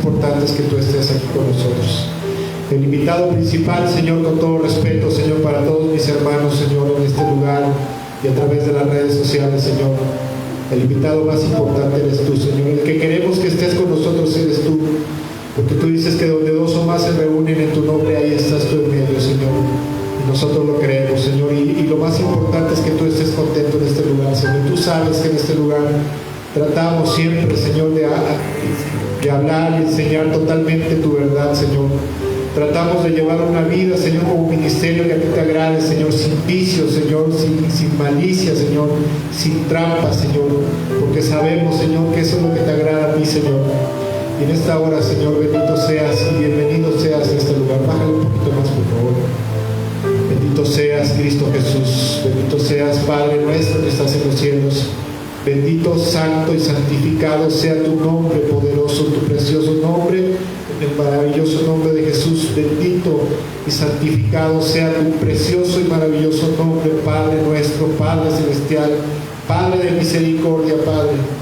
importante es que tú estés aquí con nosotros. El invitado principal, Señor, con todo respeto, Señor, para todos mis hermanos, Señor, en este lugar y a través de las redes sociales, Señor. El invitado más importante eres tú, Señor. El que queremos que estés con nosotros eres tú. Porque tú dices que donde dos o más se reúnen en tu nombre, ahí estás tú en medio, Señor. Y nosotros lo creemos, Señor. Y lo más importante es que tú estés contento en este lugar, Señor. Tú sabes que en este lugar tratamos siempre, Señor, de hablar y enseñar totalmente tu verdad, Señor. Tratamos de llevar una vida, Señor, como ministerio que a ti te agrade, Señor, sin vicios, Señor, sin malicia, Señor, sin trampas, Señor, porque sabemos, Señor, que eso es lo que te agrada a ti, Señor. Y en esta hora, Señor, bendito seas y bienvenido seas en este lugar. Bájale un poquito más, por favor. Bendito seas, Cristo Jesús. Bendito seas, Padre nuestro que estás en los cielos. Bendito, santo y santificado sea tu nombre poderoso, tu precioso nombre, en el maravilloso nombre de Jesús. Bendito y santificado sea tu precioso y maravilloso nombre, Padre nuestro, Padre celestial, Padre de misericordia,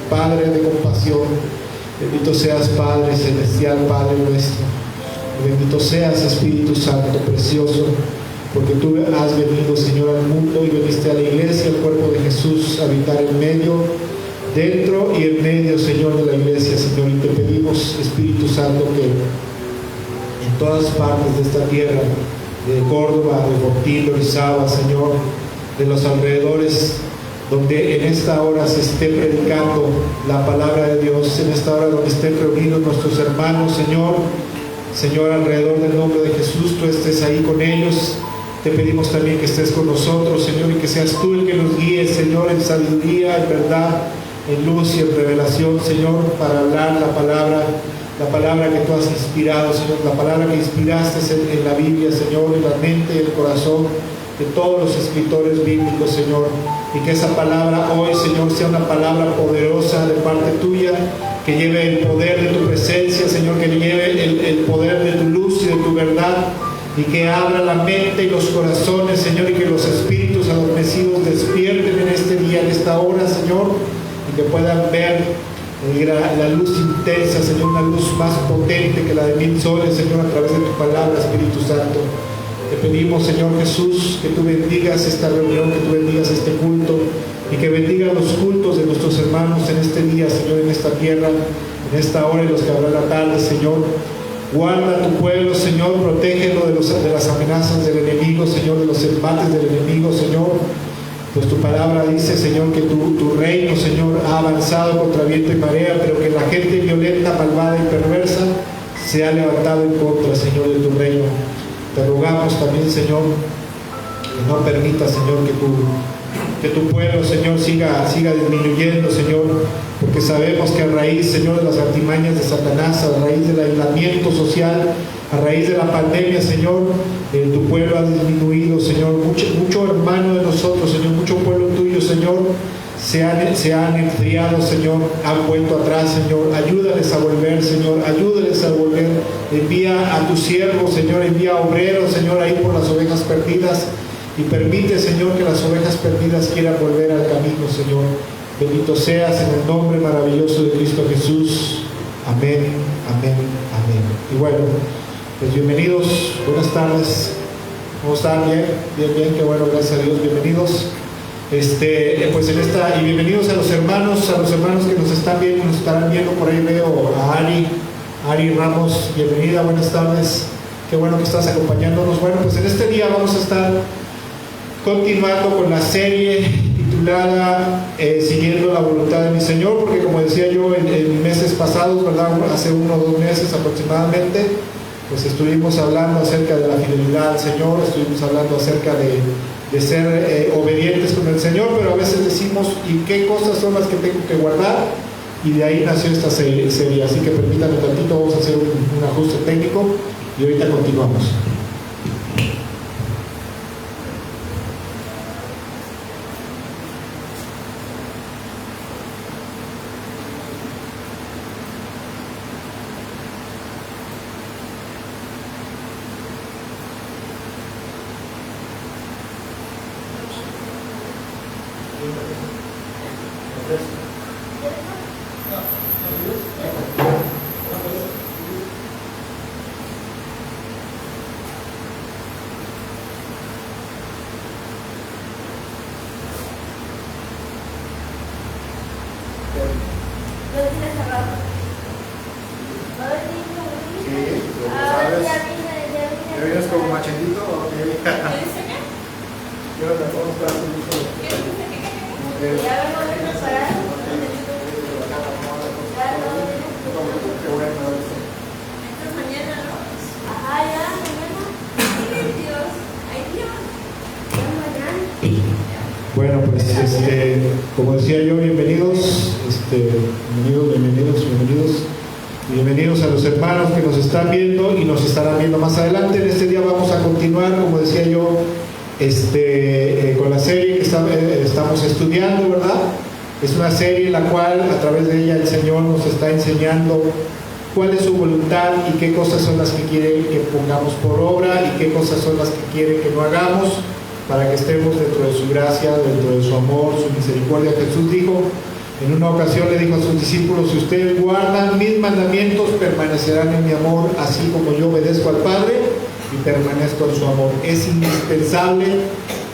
Padre de compasión. Bendito seas, Padre celestial, Padre nuestro. Bendito seas, Espíritu Santo, precioso, porque tú has venido, Señor, al mundo y viniste a la iglesia, al cuerpo de Jesús, a habitar en medio, dentro y en medio, Señor, de la iglesia, Señor. Y te pedimos, Espíritu Santo, que en todas partes de esta tierra, de Córdoba, de Portillo, Orizaba, Señor, de los alrededores, donde en esta hora se esté predicando la palabra de Dios, en esta hora donde estén reunidos nuestros hermanos, Señor, alrededor del nombre de Jesús, tú estés ahí con ellos. Te pedimos también que estés con nosotros, Señor, y que seas tú el que nos guíe, Señor, en sabiduría, en verdad, en luz y en revelación, Señor, para hablar la palabra que tú has inspirado, Señor, la palabra que inspiraste en la Biblia, Señor, en la mente y el corazón de todos los escritores bíblicos, Señor, y que esa palabra hoy, Señor, sea una palabra poderosa de parte tuya, que lleve el poder de tu presencia, Señor, que lleve el poder de tu luz y de tu verdad, y que abra la mente y los corazones, Señor, y que los espíritus adormecidos despierten en este día, en esta hora, Señor, y que puedan ver la luz intensa, Señor, una luz más potente que la de 1000 soles, Señor, a través de tu palabra, Espíritu Santo. Te pedimos, Señor Jesús, que tú bendigas esta reunión, que tú bendigas este culto, y que bendiga los cultos de nuestros hermanos en este día, Señor, en esta tierra, en esta hora y los que habrá la tarde, Señor. Guarda a tu pueblo, Señor, protégelo de las amenazas del enemigo, Señor, de los embates del enemigo, Señor. Pues tu palabra dice, Señor, que tu reino, Señor, ha avanzado contra viento y marea, pero que la gente violenta, malvada y perversa se ha levantado en contra, Señor, de tu reino. Te rogamos también, Señor, que no permita, Señor, que tu pueblo, Señor, siga disminuyendo, Señor, porque sabemos que a raíz, Señor, de las artimañas de Satanás, a raíz del aislamiento social, a raíz de la pandemia, Señor, tu pueblo ha disminuido, Señor. Mucho hermano de nosotros, Señor, mucho pueblo tuyo, Señor, se han enfriado, Señor, han vuelto atrás, Señor. Ayúdales a volver, Señor, ayúdales a volver. Envía a tu siervo, Señor, envía obreros, Señor, ahí por las ovejas perdidas, y permite, Señor, que las ovejas perdidas quieran volver al camino, Señor. Bendito seas en el nombre maravilloso de Cristo Jesús. Amén, amén, amén. Y bueno, pues bienvenidos, buenas tardes. ¿Cómo están? Bien, qué bueno, gracias a Dios, bienvenidos. Pues y bienvenidos a los hermanos que nos están viendo, nos estarán viendo. Por ahí veo a Ari Ramos, bienvenida, buenas tardes. Qué bueno que estás acompañándonos. Bueno, pues en este día vamos a estar continuando con la serie titulada Siguiendo la voluntad de mi Señor, porque como decía yo en meses pasados, ¿verdad? Hace 1 o 2 meses aproximadamente, pues estuvimos hablando acerca de la fidelidad al Señor, estuvimos hablando acerca de ser obedientes con el Señor, pero a veces decimos, ¿y qué cosas son las que tengo que guardar? Y de ahí nació esta serie, así que permítanme tantito, vamos a hacer un ajuste técnico y ahorita continuamos. ¿sabes? ¿Ya vienes como machetito? Yo no te puedo estar Bueno, pues como decía yo, bienvenidos, bienvenidos a los hermanos que nos están viendo y nos estarán viendo más adelante. En este día vamos a continuar, como decía yo, con la serie que estamos estudiando, ¿verdad? Es una serie en la cual a través de ella el Señor nos está enseñando cuál es su voluntad y qué cosas son las que quiere que pongamos por obra y qué cosas son las que quiere que no hagamos, para que estemos dentro de su gracia, dentro de su amor, su misericordia. Jesús dijo, en una ocasión le dijo a sus discípulos: si ustedes guardan mis mandamientos, permanecerán en mi amor, así como yo obedezco al Padre y permanezco en su amor. Es indispensable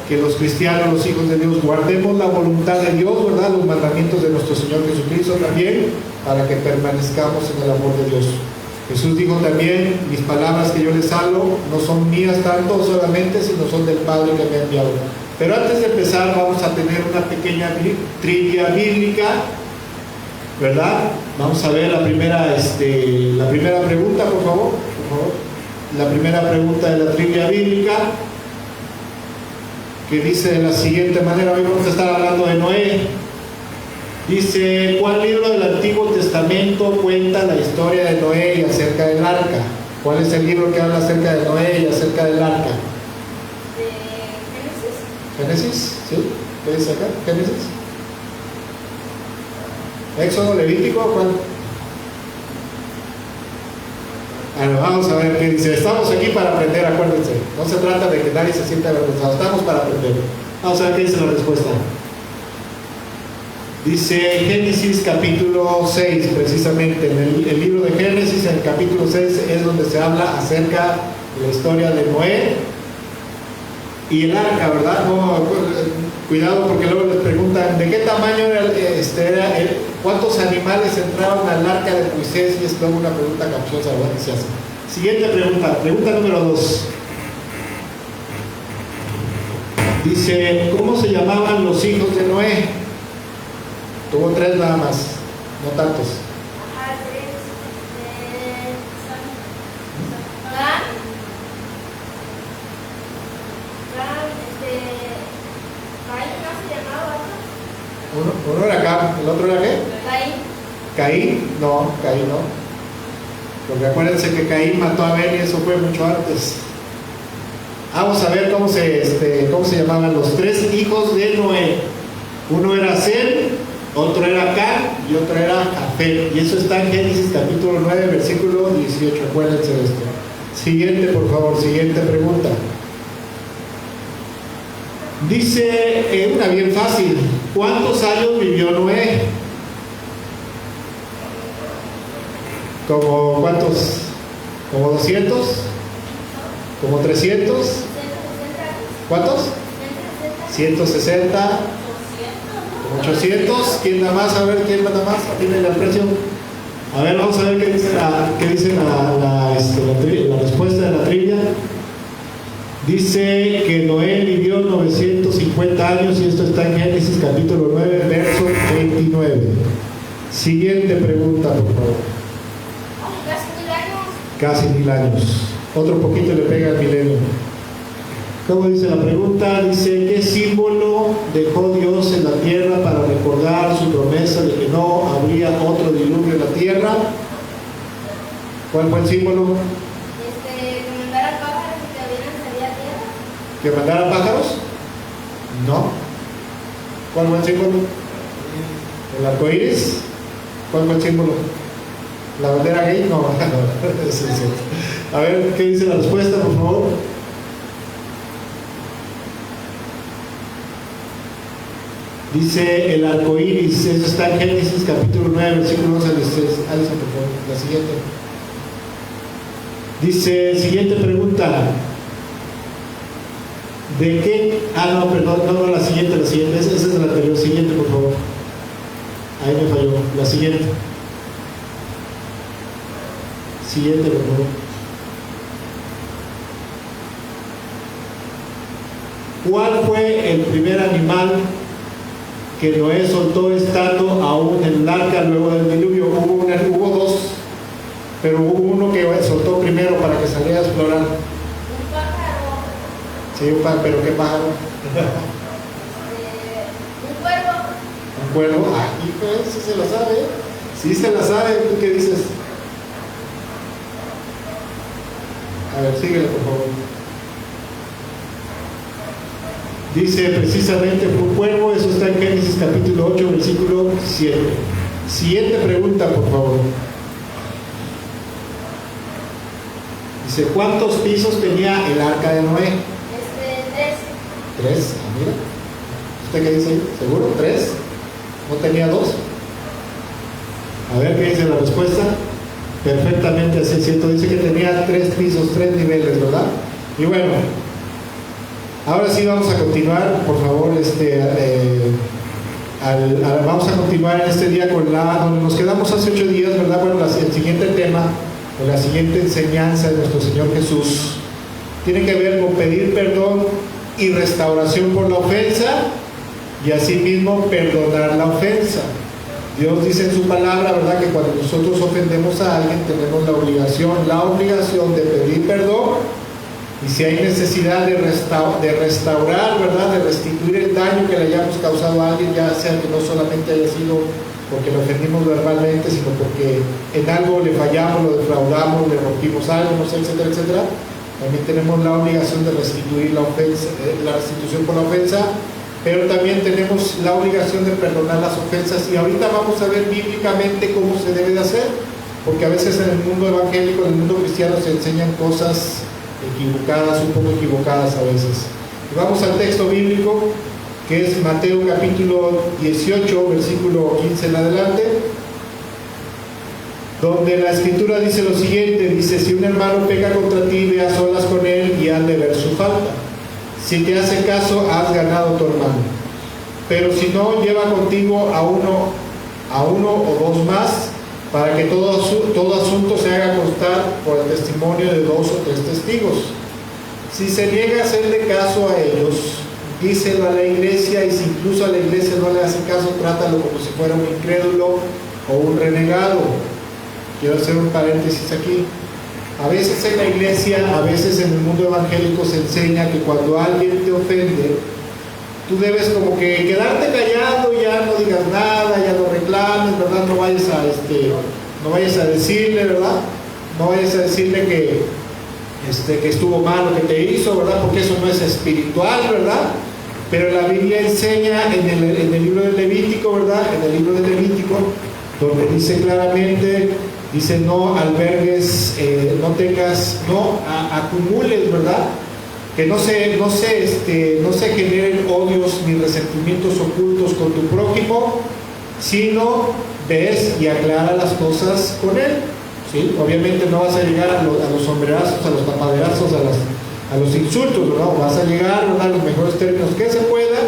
que los cristianos, los hijos de Dios, guardemos la voluntad de Dios, ¿verdad? Los mandamientos de nuestro Señor Jesucristo también, para que permanezcamos en el amor de Dios. Jesús dijo también: mis palabras que yo les hablo no son mías tanto solamente, sino son del Padre que me ha enviado. Pero antes de empezar vamos a tener una pequeña trivia bíblica, ¿verdad? Vamos a ver la primera pregunta, por favor. La primera pregunta de la trivia bíblica, que dice de la siguiente manera. Hoy vamos a estar hablando de Noé. Dice: ¿cuál libro del Antiguo Testamento cuenta la historia de Noé y acerca del arca? ¿Cuál es el libro que habla acerca de Noé y acerca del arca? Génesis, ¿sí? ¿Qué dice acá? Génesis. Éxodo, Levítico, ¿cuál? Bueno, vamos a ver qué dice. Estamos aquí para aprender, acuérdense. No se trata de que nadie se sienta avergonzado, estamos para aprender. Vamos a ver qué dice la respuesta. Dice Génesis capítulo 6, precisamente. En el libro de Génesis, en el capítulo 6, es donde se habla acerca de la historia de Noé y el arca, ¿verdad? No, cuidado, porque luego les preguntan ¿de qué tamaño era, cuántos animales entraban al arca de Moisés? Y es luego una pregunta capciosa, ¿verdad? Que se hace. Siguiente pregunta número 2. Dice: ¿cómo se llamaban los hijos de Noé? Tuvo 3 nada más, no tantos. Uno era Cam, ¿el otro era qué? Caín. No, Caín no. Porque acuérdense que Caín mató a Abel y eso fue mucho antes. Vamos a ver cómo se llamaban los 3 hijos de Noé. Uno era Sem, otro era Cam y otro era Jafet. Y eso está en Génesis capítulo 9, versículo 18. Acuérdense de esto. Siguiente, por favor, siguiente pregunta. Dice, una bien fácil: ¿cuántos años vivió Noé? ¿Como cuántos? ¿Como 200? ¿Como 300? ¿Cuántos? 160. 800. ¿Quién da más? A ver, ¿quién da más? ¿Tiene la presión? A ver, vamos a ver qué dice la respuesta de la trivia. Dice que Noé vivió 950 años y esto está en Génesis capítulo 9, verso 29. Siguiente pregunta, por favor. Casi 1000 años. Otro poquito le pega al milenio. ¿Cómo dice la pregunta? Dice: ¿qué símbolo dejó Dios en la tierra para recordar su promesa de que no habría otro diluvio en la tierra? ¿Cuál fue el símbolo? ¿Que mandara pájaros? No. ¿Cuál fue el símbolo? ¿El arco iris? ¿Cuál fue el símbolo? ¿La bandera gay? No, no. Sí. A ver, ¿qué dice la respuesta, por favor? Dice el arco iris. Eso está en Génesis capítulo 9, versículo 11 al 16. Alison, por favor, la siguiente. Dice, siguiente pregunta. ¿De qué? No, perdón, no, la siguiente. Esa es la anterior. Siguiente, por favor. Ahí me falló. La siguiente. Siguiente, por favor. ¿Cuál fue el primer animal que Noé soltó estando aún en el arca luego del diluvio? Hubo dos, pero hubo uno que soltó primero para que saliera a explorar. Un pájaro. Sí, un pájaro, pero ¿qué pájaro? Un cuervo. Un cuervo. Ah, hijo, sí se la sabe. Sí se la sabe. ¿Tú qué dices? A ver, síguele, por favor. Dice precisamente fue un cuervo, eso está en Génesis capítulo 8, versículo 7. Siguiente pregunta, por favor. Dice, ¿cuántos pisos tenía el arca de Noé? 3. 3, ah, mira. ¿Usted qué dice ahí? ¿Seguro? ¿3? ¿No tenía 2? A ver qué dice la respuesta. Perfectamente así es cierto. Dice que tenía 3 pisos, 3 niveles, ¿verdad? Y bueno, ahora sí vamos a continuar, por favor, vamos a continuar en este día con donde nos quedamos hace 8 días, ¿verdad? Bueno, el siguiente tema, o la siguiente enseñanza de nuestro Señor Jesús, tiene que ver con pedir perdón y restauración por la ofensa, y asimismo perdonar la ofensa. Dios dice en su palabra, ¿verdad?, que cuando nosotros ofendemos a alguien tenemos la obligación de pedir perdón, y si hay necesidad de restaurar, ¿verdad?, de restituir el daño que le hayamos causado a alguien, ya sea que no solamente haya sido porque lo ofendimos verbalmente, sino porque en algo le fallamos, lo defraudamos, le rompimos algo, no sé, etcétera, etcétera, también tenemos la obligación de restituir la ofensa, la restitución por la ofensa, pero también tenemos la obligación de perdonar las ofensas, y ahorita vamos a ver bíblicamente cómo se debe de hacer, porque a veces en el mundo evangélico, en el mundo cristiano se enseñan cosas equivocadas, un poco equivocadas a veces. Y vamos al texto bíblico, que es Mateo capítulo 18, versículo 15 en adelante, donde la escritura dice lo siguiente, dice, si un hermano peca contra ti, ve a solas con él y haz de ver su falta. Si te hace caso, has ganado a tu hermano. Pero si no, lleva contigo a uno o dos más, para que todo asunto se haga constar por el testimonio de 2 o 3 testigos. Si se niega a hacerle caso a ellos, díselo a la iglesia, y si incluso a la iglesia no le hace caso, trátalo como si fuera un incrédulo o un renegado. Quiero hacer un paréntesis aquí. A veces en la iglesia, a veces en el mundo evangélico se enseña que cuando alguien te ofende, tú debes como que quedarte callado, ya no digas nada, ya no reclames, ¿verdad? No vayas a decirle, ¿verdad? No vayas a decirle que estuvo mal lo que te hizo, ¿verdad? Porque eso no es espiritual, ¿verdad? Pero la Biblia enseña en el libro de Levítico, ¿verdad? En el libro de Levítico, donde dice claramente, dice, no albergues, no acumules, ¿verdad? Que no se generen odios ni resentimientos ocultos con tu prójimo, sino ves y aclara las cosas con él, ¿sí? Obviamente no vas a llegar a los sombrerazos, a los tapaderazos, a los insultos, ¿verdad? Vas a llegar, ¿verdad?, a los mejores términos que se pueda,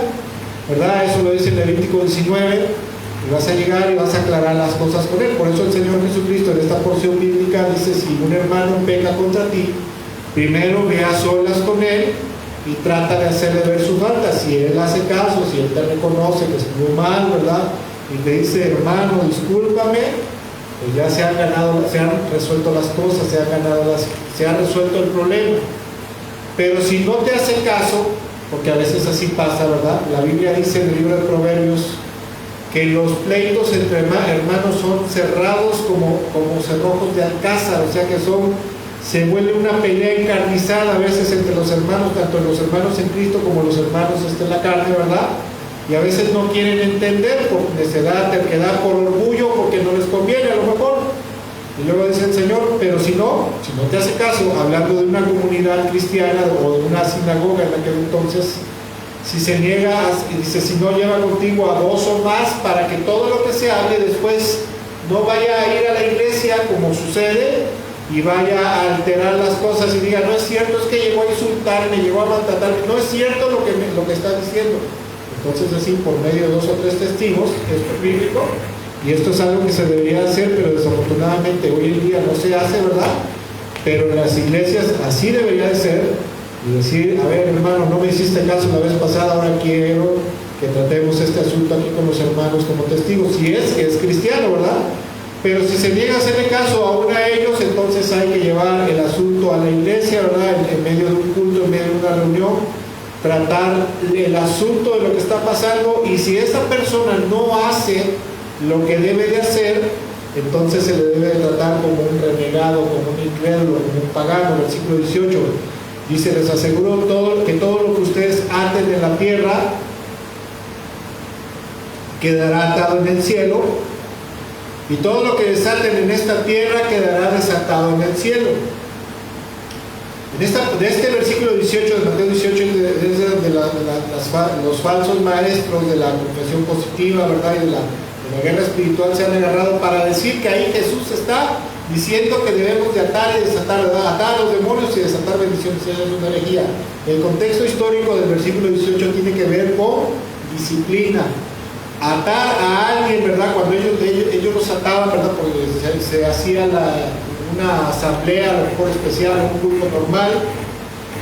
¿verdad? Eso lo dice en Levítico 19, y vas a llegar y vas a aclarar las cosas con él. Por eso el Señor Jesucristo en esta porción bíblica dice, si un hermano peca contra ti, primero ve a solas con él y trata de hacerle ver su falta. Si él hace caso, si él te reconoce que estuvo mal, ¿verdad?, y te dice, hermano, discúlpame, pues ya se han resuelto las cosas, se ha resuelto el problema. Pero si no te hace caso, porque a veces así pasa, ¿verdad? La Biblia dice en el libro de Proverbios que los pleitos entre hermanos son cerrados como cerrojos de alcázar, o sea que se vuelve una pelea encarnizada a veces entre los hermanos, tanto los hermanos en Cristo como los hermanos en la carne, ¿verdad? Y a veces no quieren entender por necedad, terquedad, por orgullo, porque no les conviene a lo mejor. Y luego dice el Señor, pero si no te hace caso, hablando de una comunidad cristiana o de una sinagoga en aquel entonces, si se niega, dice, si no lleva contigo a 2 o más, para que todo lo que se hable después no vaya a ir a la iglesia como sucede y vaya a alterar las cosas y diga, no es cierto, es que llegó a insultarme, llegó a maltratarme, no es cierto lo que está diciendo. Entonces así, por medio de 2 o 3 testigos, esto es bíblico, Y esto es algo que se debería hacer, pero desafortunadamente hoy en día no se hace, ¿verdad? Pero en las iglesias así debería de ser. Y decir, a ver, hermano, no me hiciste caso la vez pasada, ahora quiero que tratemos este asunto aquí con los hermanos como testigos. Si es que es cristiano, ¿verdad? Pero si se niega a hacerle caso aún a ellos, entonces hay que llevar el asunto a la iglesia, ¿verdad? En medio de un culto, en medio de una reunión, tratar el asunto de lo que está pasando, y si esa persona no hace lo que debe de hacer, entonces se le debe de tratar como un renegado, como un incrédulo, como un pagano. Versículo 18 dice: les aseguro que todo lo que ustedes aten en la tierra quedará atado en el cielo, y todo lo que desaten en esta tierra quedará desatado en el cielo. De este versículo 18 de Mateo 18 es de los falsos maestros de la confesión positiva, ¿verdad? Y de la guerra espiritual se han agarrado para decir que ahí Jesús está diciendo que debemos de atar y desatar, ¿verdad? Atar a los demonios y desatar bendiciones. Eso es una herejía. El contexto histórico del versículo 18 tiene que ver con disciplina. Atar a alguien, ¿verdad? Cuando ellos los ataban, ¿verdad? Porque se hacía una asamblea, a lo mejor especial, un culto normal.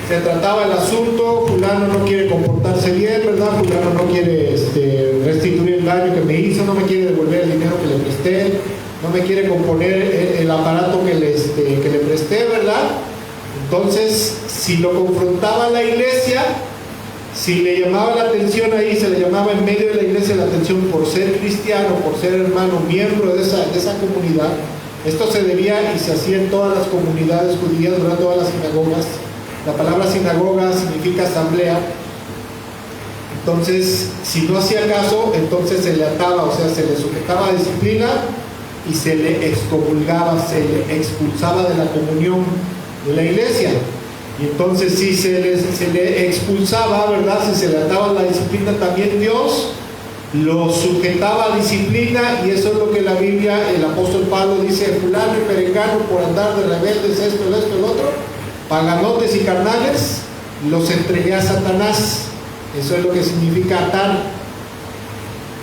Se trataba el asunto, fulano no quiere comportarse bien, ¿verdad? Fulano no quiere restituir el daño que me hizo, no me quiere devolver el dinero que le presté, no me quiere componer el aparato que le presté, ¿verdad? Entonces, si lo confrontaba la iglesia, si le llamaba la atención ahí, se le llamaba en medio de la iglesia la atención por ser cristiano, por ser hermano, miembro de esa comunidad. Esto se debía y se hacía en todas las comunidades judías, ¿verdad? Todas las sinagogas. La palabra sinagoga significa asamblea. Entonces, si no hacía caso, entonces se le ataba, o sea, se le sujetaba a disciplina y se le excomulgaba, se le expulsaba de la comunión de la iglesia. Y entonces, si se le expulsaba, ¿verdad? Si se le ataba la disciplina, también Dios lo sujetaba a disciplina, y eso es lo que la Biblia, el apóstol Pablo dice: fulano y perengano por andar de rebeldes, esto, el otro, paganotes y carnales, los entregué a Satanás. Eso es lo que significa atar.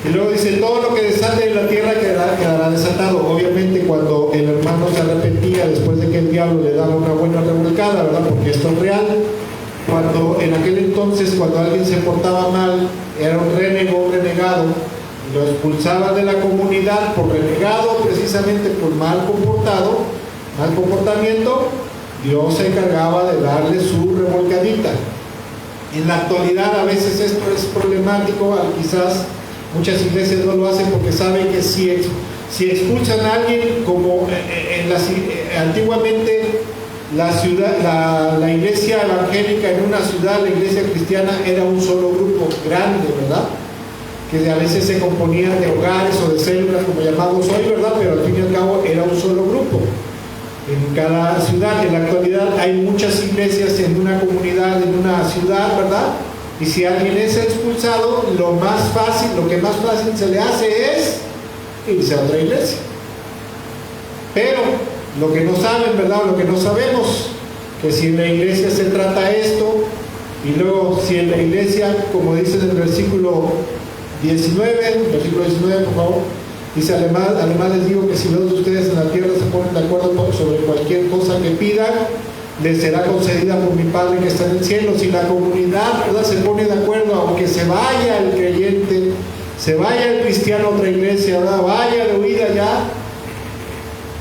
Y luego dice: todo lo que desate en la tierra quedará desatado. Obviamente, cuando el hermano se arrepentía después de que el diablo le daba una buena revolcada, ¿verdad? Porque esto es real. Cuando en aquel entonces, cuando alguien se portaba mal, era un renegado, y lo expulsaban de la comunidad por renegado, precisamente por mal comportamiento, Dios se encargaba de darle su revolcadita. En la actualidad a veces esto es problemático, quizás muchas iglesias no lo hacen porque saben que si expulsan a alguien, como antiguamente la iglesia evangélica en una ciudad, la iglesia cristiana era un solo grupo grande, ¿verdad? Que a veces se componía de hogares o de células, como llamamos hoy, ¿verdad? Pero al fin y al cabo era un solo grupo en cada ciudad. En la actualidad hay muchas iglesias en una comunidad, en una ciudad, ¿verdad? Y si alguien es expulsado, lo que más fácil se le hace es irse a otra iglesia. Pero lo que no saben, ¿verdad? Lo que no sabemos, que si en la iglesia se trata esto, y luego si en la iglesia, como dice en el versículo 19, por favor, dice: además les digo que si dos de ustedes en la tierra se ponen de acuerdo sobre cualquier cosa que pidan, les será concedida por mi Padre que está en el cielo. Si la comunidad, ¿verdad?, se pone de acuerdo, aunque se vaya el creyente, se vaya el cristiano a otra iglesia, ¿verdad?, vaya de huida ya,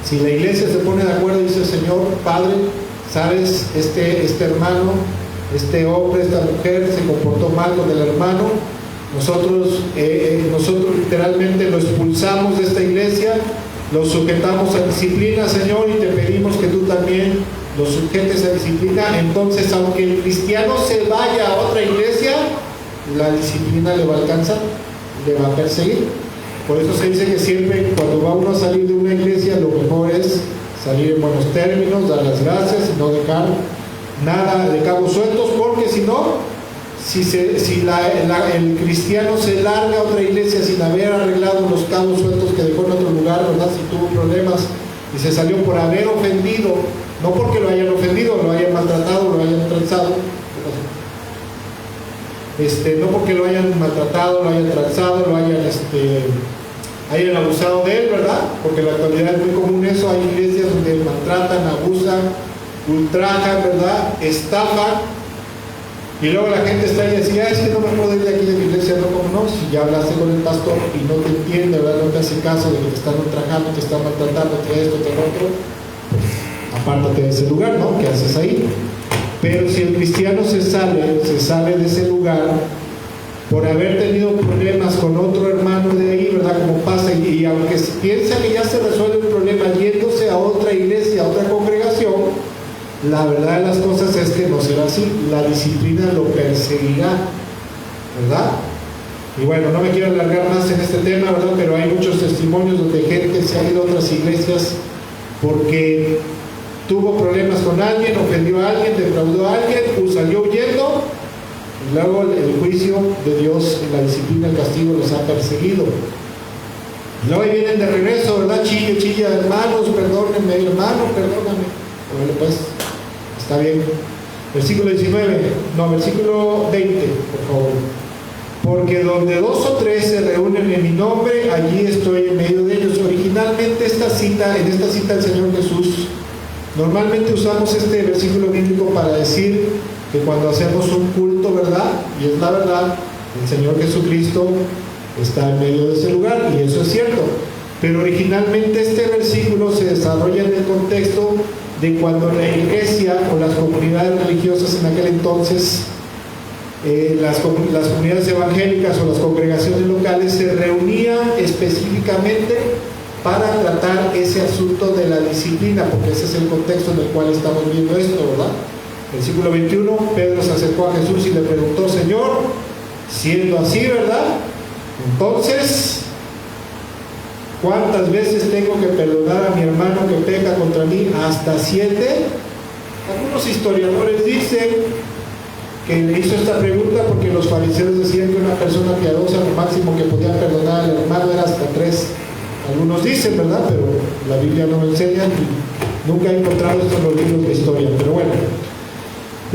si la iglesia se pone de acuerdo y dice: Señor Padre, sabes, este hermano, este hombre, esta mujer se comportó mal con el hermano, nosotros literalmente lo expulsamos de esta iglesia, lo sujetamos a disciplina, Señor, y te pedimos que tú también lo sujetes a disciplina. Entonces, aunque el cristiano se vaya a otra iglesia, la disciplina le va a alcanzar, le va a perseguir. Por eso se dice que siempre cuando va uno a salir de una iglesia, lo mejor es salir en buenos términos, dar las gracias y no dejar nada de cabos sueltos, porque si no, si el cristiano se larga a otra iglesia sin haber arreglado los cabos sueltos que dejó en otro lugar, ¿verdad?, si tuvo problemas y se salió por haber ofendido, no porque lo hayan ofendido, lo hayan maltratado, lo hayan transado, no porque lo hayan maltratado, lo hayan transado, lo hayan hayan abusado de él, ¿verdad? Porque en la actualidad es muy común eso, hay iglesias donde maltratan, abusan, ultrajan, ¿verdad? Estafan. Y luego la gente está ahí y decía, es que no me puedo ir de aquí de mi iglesia, no, como no, si ya hablaste con el pastor y no te entiende, ¿verdad? No te hace caso de que te están ultrajando, te están maltratando, te esto, te lo otro, pues apártate de ese lugar, ¿no? ¿Qué haces ahí? Pero si el cristiano se sale de ese lugar por haber tenido problemas con otro hermano de ahí, ¿verdad? Como pasa, y aunque piensa que ya se resuelve el problema yéndose a otra iglesia, a otra congregación, la verdad de las cosas es que no será así, la disciplina lo perseguirá, ¿verdad? Y bueno, no me quiero alargar más en este tema, ¿verdad? Pero hay muchos testimonios donde gente se ha ido a otras iglesias porque tuvo problemas con alguien, ofendió a alguien, defraudó a alguien, salió huyendo, y luego el juicio de Dios, la disciplina, el castigo los ha perseguido. Y luego ahí vienen de regreso, ¿verdad? Chilla, hermanos, perdónenme, hermano, perdóname. Bueno, pues, está bien. Versículo 20, por favor. Porque donde 2 o 3 se reúnen en mi nombre, allí estoy en medio de ellos. Originalmente en esta cita del Señor Jesús, normalmente usamos este versículo bíblico para decir que cuando hacemos un culto, ¿verdad? Y es la verdad, el Señor Jesucristo está en medio de ese lugar, y eso es cierto. Pero originalmente este versículo se desarrolla en el contexto de cuando la iglesia o las comunidades religiosas en aquel entonces, las comunidades evangélicas o las congregaciones locales se reunían específicamente para tratar ese asunto de la disciplina, porque ese es el contexto en el cual estamos viendo esto, ¿verdad? Versículo 21, Pedro se acercó a Jesús y le preguntó, Señor, siendo así, ¿verdad? Entonces, ¿cuántas veces tengo que perdonar a mi hermano que peca contra mí? ¿Hasta 7? Algunos historiadores dicen que le hizo esta pregunta porque los fariseos decían que una persona piadosa lo máximo que podía perdonar al hermano era hasta 3. Algunos dicen, ¿verdad? Pero la Biblia no lo enseña y nunca he encontrado esto en los libros de historia. Pero bueno,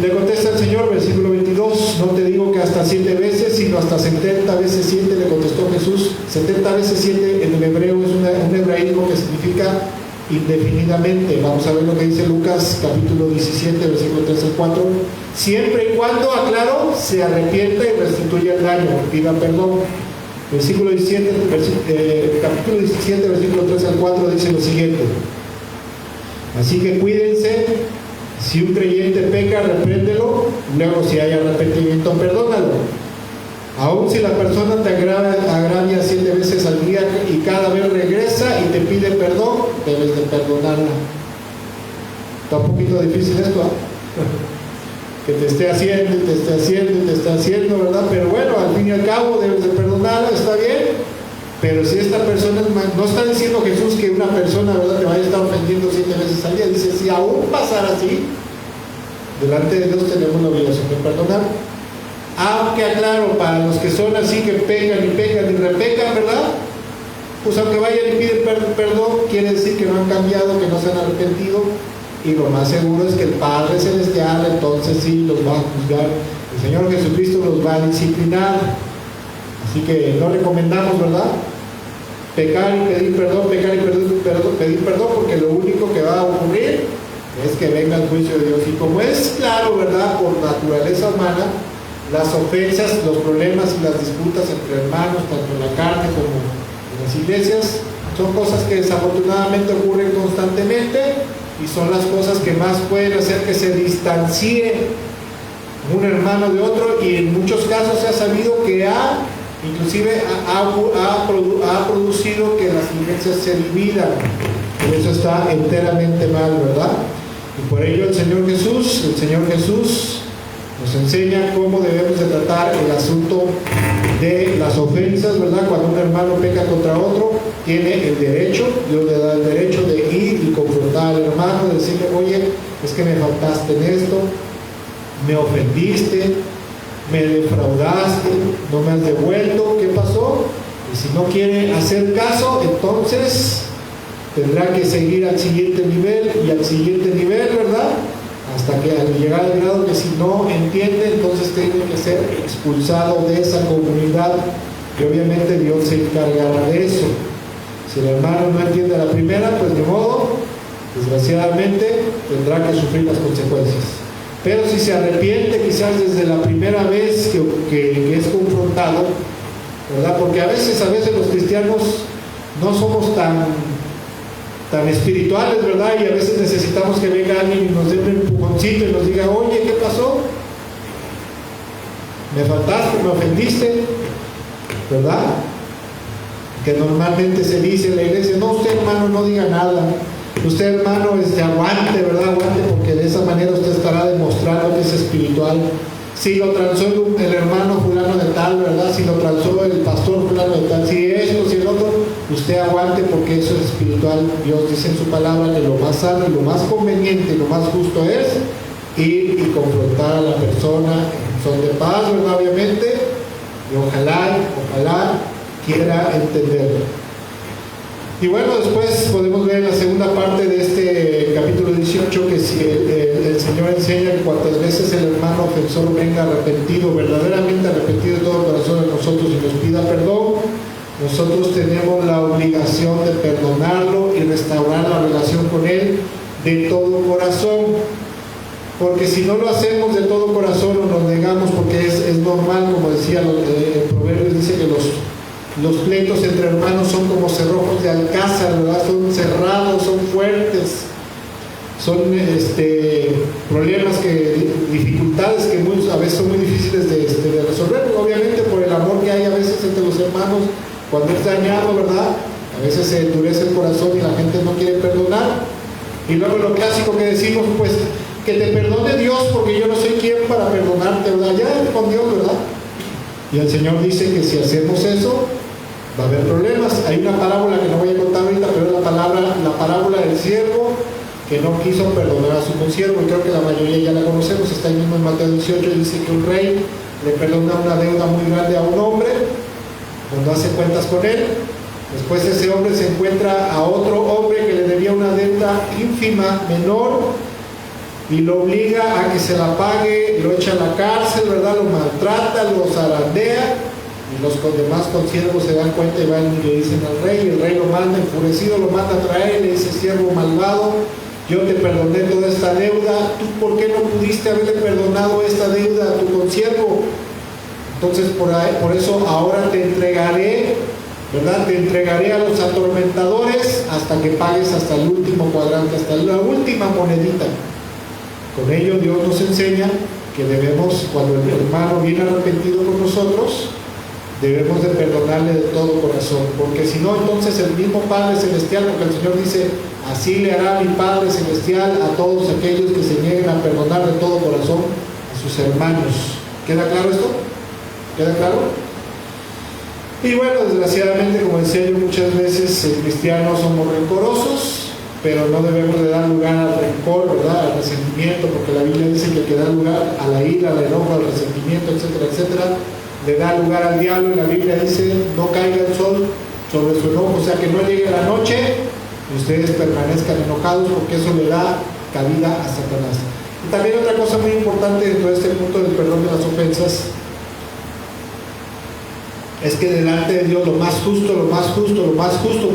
le contesta el Señor, versículo 22, no te digo que hasta 7 veces, sino hasta 70 veces 7, le contestó Jesús. 70 veces 7 en el hebreo es un hebraísmo que significa indefinidamente. Vamos a ver lo que dice Lucas capítulo 17, versículo 3 al 4. Siempre y cuando, aclaro, se arrepienta y restituya el daño, pida perdón. Versículo 17, capítulo 17, versículo 3 al 4 dice lo siguiente. Así que cuídense. Si un creyente peca, repréndelo, luego si hay arrepentimiento, perdónalo. Aun si la persona te agravia 7 veces al día y cada vez regresa y te pide perdón, debes de perdonarla. Está un poquito difícil esto, ¿eh? Que te esté haciendo, y te esté haciendo, y te esté haciendo, ¿verdad? Pero bueno, al fin y al cabo debes de perdonarla, está bien. Pero si esta persona, no está diciendo Jesús que una persona, ¿verdad?, te vaya a estar ofendiendo 7 veces al día. Dice, si aún pasara así, delante de Dios tenemos la obligación de perdonar. Aunque aclaro, para los que son así, que pecan y repecan, ¿verdad? Pues aunque vayan y piden perdón, quiere decir que no han cambiado, que no se han arrepentido. Y lo más seguro es que el Padre Celestial entonces sí los va a juzgar. El Señor Jesucristo los va a disciplinar. Así que no recomendamos, ¿verdad?, pecar y pedir perdón, pedir perdón, porque lo único que va a ocurrir es que venga el juicio de Dios. Y como es claro, ¿verdad?, por naturaleza humana, las ofensas, los problemas y las disputas entre hermanos, tanto en la carne como en las iglesias, son cosas que desafortunadamente ocurren constantemente y son las cosas que más pueden hacer que se distancie un hermano de otro, y en muchos casos se ha sabido que inclusive ha producido que las iglesias se dividan. Y eso está enteramente mal, ¿verdad? Y por ello el Señor Jesús nos enseña cómo debemos de tratar el asunto de las ofensas, ¿verdad? Cuando un hermano peca contra otro, tiene el derecho, Dios le da el derecho de ir y confrontar al hermano, decirle, oye, es que me faltaste en esto, me ofendiste, me defraudaste, no me has devuelto, ¿qué pasó? Y si no quiere hacer caso, entonces tendrá que seguir al siguiente nivel y al siguiente nivel, ¿verdad? Hasta que al llegar al grado que si no entiende, entonces tiene que ser expulsado de esa comunidad, y obviamente Dios se encargará de eso. Si el hermano no entiende a la primera, pues de modo, desgraciadamente tendrá que sufrir las consecuencias. Pero si se arrepiente quizás desde la primera vez que es confrontado, ¿verdad? Porque a veces los cristianos no somos tan espirituales, ¿verdad? Y a veces necesitamos que venga alguien y nos dé un empujoncito y nos diga, oye, ¿qué pasó? Me faltaste, me ofendiste, ¿verdad? Que normalmente se dice en la iglesia, no, usted hermano no diga nada, usted hermano aguante, ¿verdad? Aguante, porque de esa manera usted estará demostrando que es espiritual. Si lo transó el hermano fulano de tal, ¿verdad? Si lo transó el pastor fulano de tal, si esto, si el otro, usted aguante porque eso es espiritual. Dios dice en su palabra que lo más sano y lo más conveniente y lo más justo es ir y confrontar a la persona en son de paz, ¿verdad? Obviamente, y ojalá quiera entender. Y bueno, después podemos ver la segunda parte de este capítulo 18, que si el Señor enseña que cuantas veces el hermano ofensor venga arrepentido, verdaderamente arrepentido de todo corazón a nosotros y nos pida perdón, nosotros tenemos la obligación de perdonarlo y restaurar la relación con él de todo corazón. Porque si no lo hacemos de todo corazón o nos negamos, porque es normal, como decía el proverbio, dice que los pleitos entre hermanos son como cerrojos de alcázar, ¿verdad? Son cerrados, son fuertes, son problemas, dificultades que a veces son muy difíciles de resolver, obviamente por el amor que hay a veces entre los hermanos cuando es dañado, ¿verdad? A veces se endurece el corazón y la gente no quiere perdonar. Y luego lo clásico que decimos, pues, que te perdone Dios porque yo no soy quien para perdonarte, ¿verdad? Ya con Dios, ¿verdad? Y el Señor dice que si hacemos eso, va a haber problemas. Hay una parábola que no voy a contar ahorita, pero es la parábola del siervo que no quiso perdonar a su consiervo, y creo que la mayoría ya la conocemos. Está ahí mismo en Mateo 18, dice que un rey le perdona una deuda muy grande a un hombre cuando hace cuentas con él. Después ese hombre se encuentra a otro hombre que le debía una deuda ínfima, menor, y lo obliga a que se la pague, lo echa a la cárcel, ¿verdad? Lo maltrata, lo zarandea, y los demás consiervos se dan cuenta y van y le dicen al rey, y el rey lo manda enfurecido, lo manda a traer, y le dice: siervo malvado, yo te perdoné toda esta deuda, ¿tú por qué no pudiste haberle perdonado esta deuda a tu consiervo? Entonces por eso ahora te entregaré, ¿verdad? Te entregaré a los atormentadores hasta que pagues hasta el último cuadrante, hasta la última monedita. Con ello Dios nos enseña que debemos, cuando el hermano viene arrepentido con nosotros, debemos de perdonarle de todo corazón, porque si no, entonces el mismo Padre Celestial, porque el Señor dice: así le hará mi Padre Celestial a todos aquellos que se nieguen a perdonar de todo corazón a sus hermanos. ¿Queda claro esto? ¿Queda claro? Y bueno, desgraciadamente, como decía yo, muchas veces cristianos somos rencorosos, pero no debemos de dar lugar al rencor, ¿verdad? Al resentimiento, porque la Biblia dice que el que da lugar a la ira, al enojo, al resentimiento, etcétera, etcétera, le da lugar al diablo. Y la Biblia dice: no caiga el sol sobre su enojo, o sea, que no llegue la noche y ustedes permanezcan enojados, porque eso le da cabida a Satanás. Y también otra cosa muy importante dentro de este punto del perdón de las ofensas es que delante de Dios lo más justo,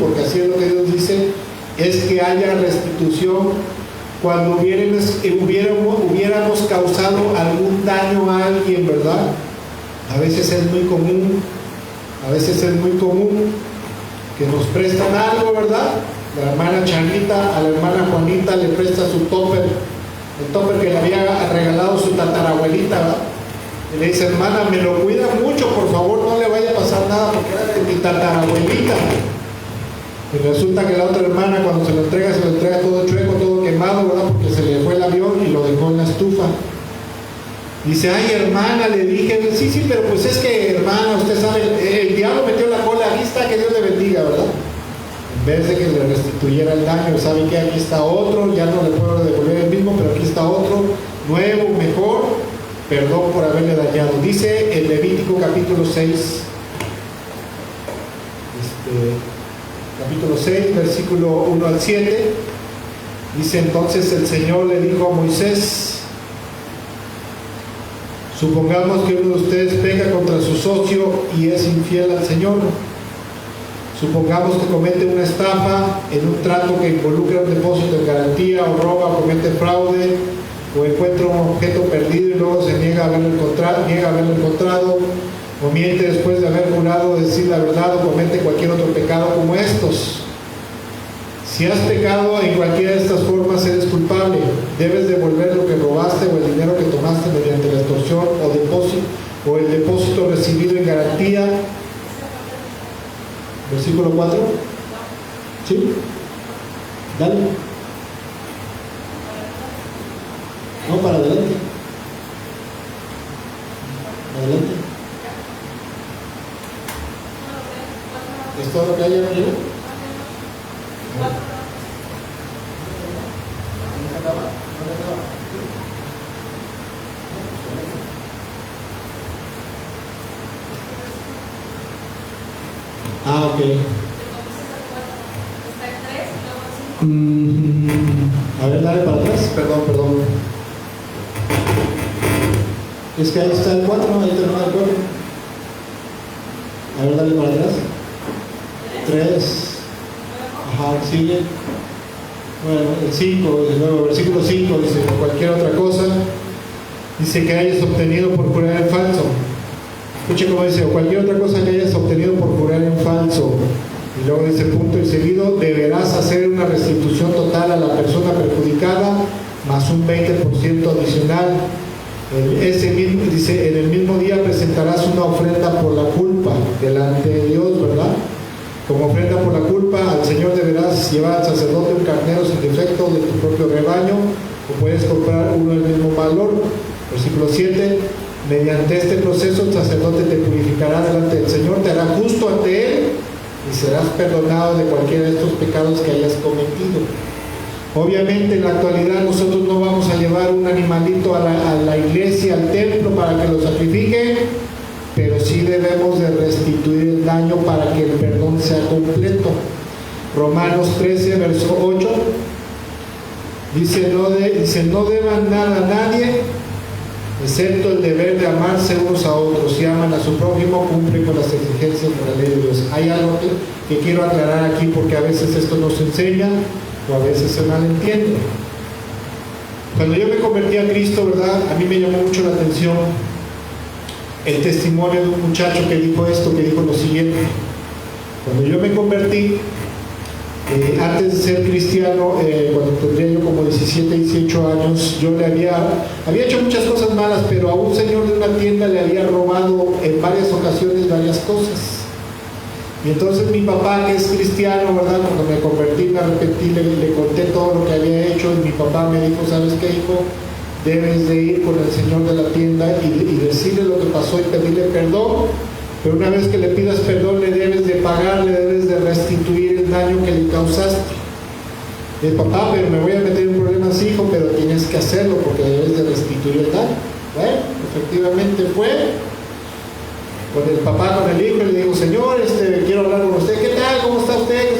porque así es lo que Dios dice, es que haya restitución cuando hubiéramos causado algún daño a alguien, ¿verdad? A veces es muy común que nos prestan algo, ¿verdad? La hermana Chanita a la hermana Juanita le presta su topper, el topper que le había regalado su tatarabuelita, ¿verdad? Y le dice: hermana, me lo cuida mucho, por favor, no le vaya a pasar nada porque era de mi tatarabuelita. Y resulta que la otra hermana, cuando se lo entrega todo chueco, todo quemado, ¿verdad? Porque se le fue el avión y lo dejó en la estufa. Dice: ay, hermana, le dije: sí, pero pues es que, hermana, usted sabe, el diablo metió la cola, aquí está, que Dios le bendiga, ¿verdad? En vez de que le restituyera el daño, ¿sabe qué? Aquí está otro, ya no le puedo devolver el mismo, pero aquí está otro, nuevo, mejor, perdón por haberle dañado. Dice en Levítico capítulo 6, capítulo 6, versículo 1 al 7, dice: entonces el Señor le dijo a Moisés: supongamos que uno de ustedes peca contra su socio y es infiel al Señor. Supongamos que comete una estafa en un trato que involucra un depósito en garantía, o roba, o comete fraude, o encuentra un objeto perdido y luego se niega a haberlo encontrado, o miente después de haber jurado decir la verdad, o comete cualquier otro pecado como estos. Si has pecado en cualquiera de estas formas, eres culpable. Debes devolver lo que robaste o el dinero que tomaste mediante la extorsión o el depósito recibido en garantía. Versículo 4. ¿Sí? Dale. No, para adelante. Adelante. ¿Es todo lo que hay arriba? Ok. A ver, dale para atrás. Perdón. Es que ahí está el 4, ahí termina el 4. A ver, dale para atrás. 3. Ajá, sigue. Bueno, el 5, de nuevo, versículo 5 dice, cualquier otra cosa, dice que hayas obtenido por jurar en falso. Escuche cómo dice, o cualquier otra cosa que hayas obtenido por jurar en falso. Y luego dice, punto y seguido, deberás hacer una restitución total a la persona perjudicada, más un 20% adicional. Dice, en el mismo día presentarás una ofrenda por la culpa delante de Dios, ¿verdad? Como ofrenda por la culpa, al Señor deberás llevar al sacerdote un carnero sin defecto de tu propio rebaño, o puedes comprar uno del mismo valor. Versículo 7, mediante este proceso el sacerdote te purificará delante del Señor, te hará justo ante Él y serás perdonado de cualquiera de estos pecados que hayas cometido. Obviamente en la actualidad nosotros no vamos a llevar un animalito a la iglesia, al templo, para que lo sacrifique, pero sí debemos de restituir el daño para que el perdón sea completo. Romanos 13, verso 8, dice, no deban nada a nadie, excepto el deber de amarse unos a otros. Si aman a su prójimo, cumplen con las exigencias de la ley de Dios. Hay algo que quiero aclarar aquí, porque a veces esto no se enseña, o a veces se malentiende. Cuando yo me convertí a Cristo, ¿verdad? A mí me llamó mucho la atención el testimonio de un muchacho que dijo lo siguiente. Cuando yo me convertí, antes de ser cristiano, cuando tendría yo como 17, 18 años, yo le había hecho muchas cosas malas, pero a un señor de una tienda le había robado en varias ocasiones varias cosas. Y entonces mi papá, que es cristiano, ¿verdad? Cuando me convertí, me arrepentí, le conté todo lo que había hecho, y mi papá me dijo, ¿sabes qué, hijo? Debes de ir con el señor de la tienda y decirle lo que pasó y pedirle perdón, pero una vez que le pidas perdón le debes de pagar, le debes de restituir el daño que le causaste. Y papá, pero me voy a meter en problemas, hijo, pero tienes que hacerlo porque debes de restituir el daño. Bueno, efectivamente fue con el papá, con el hijo, y le digo, señor, quiero hablar con usted. ¿Qué tal? ¿Cómo está usted?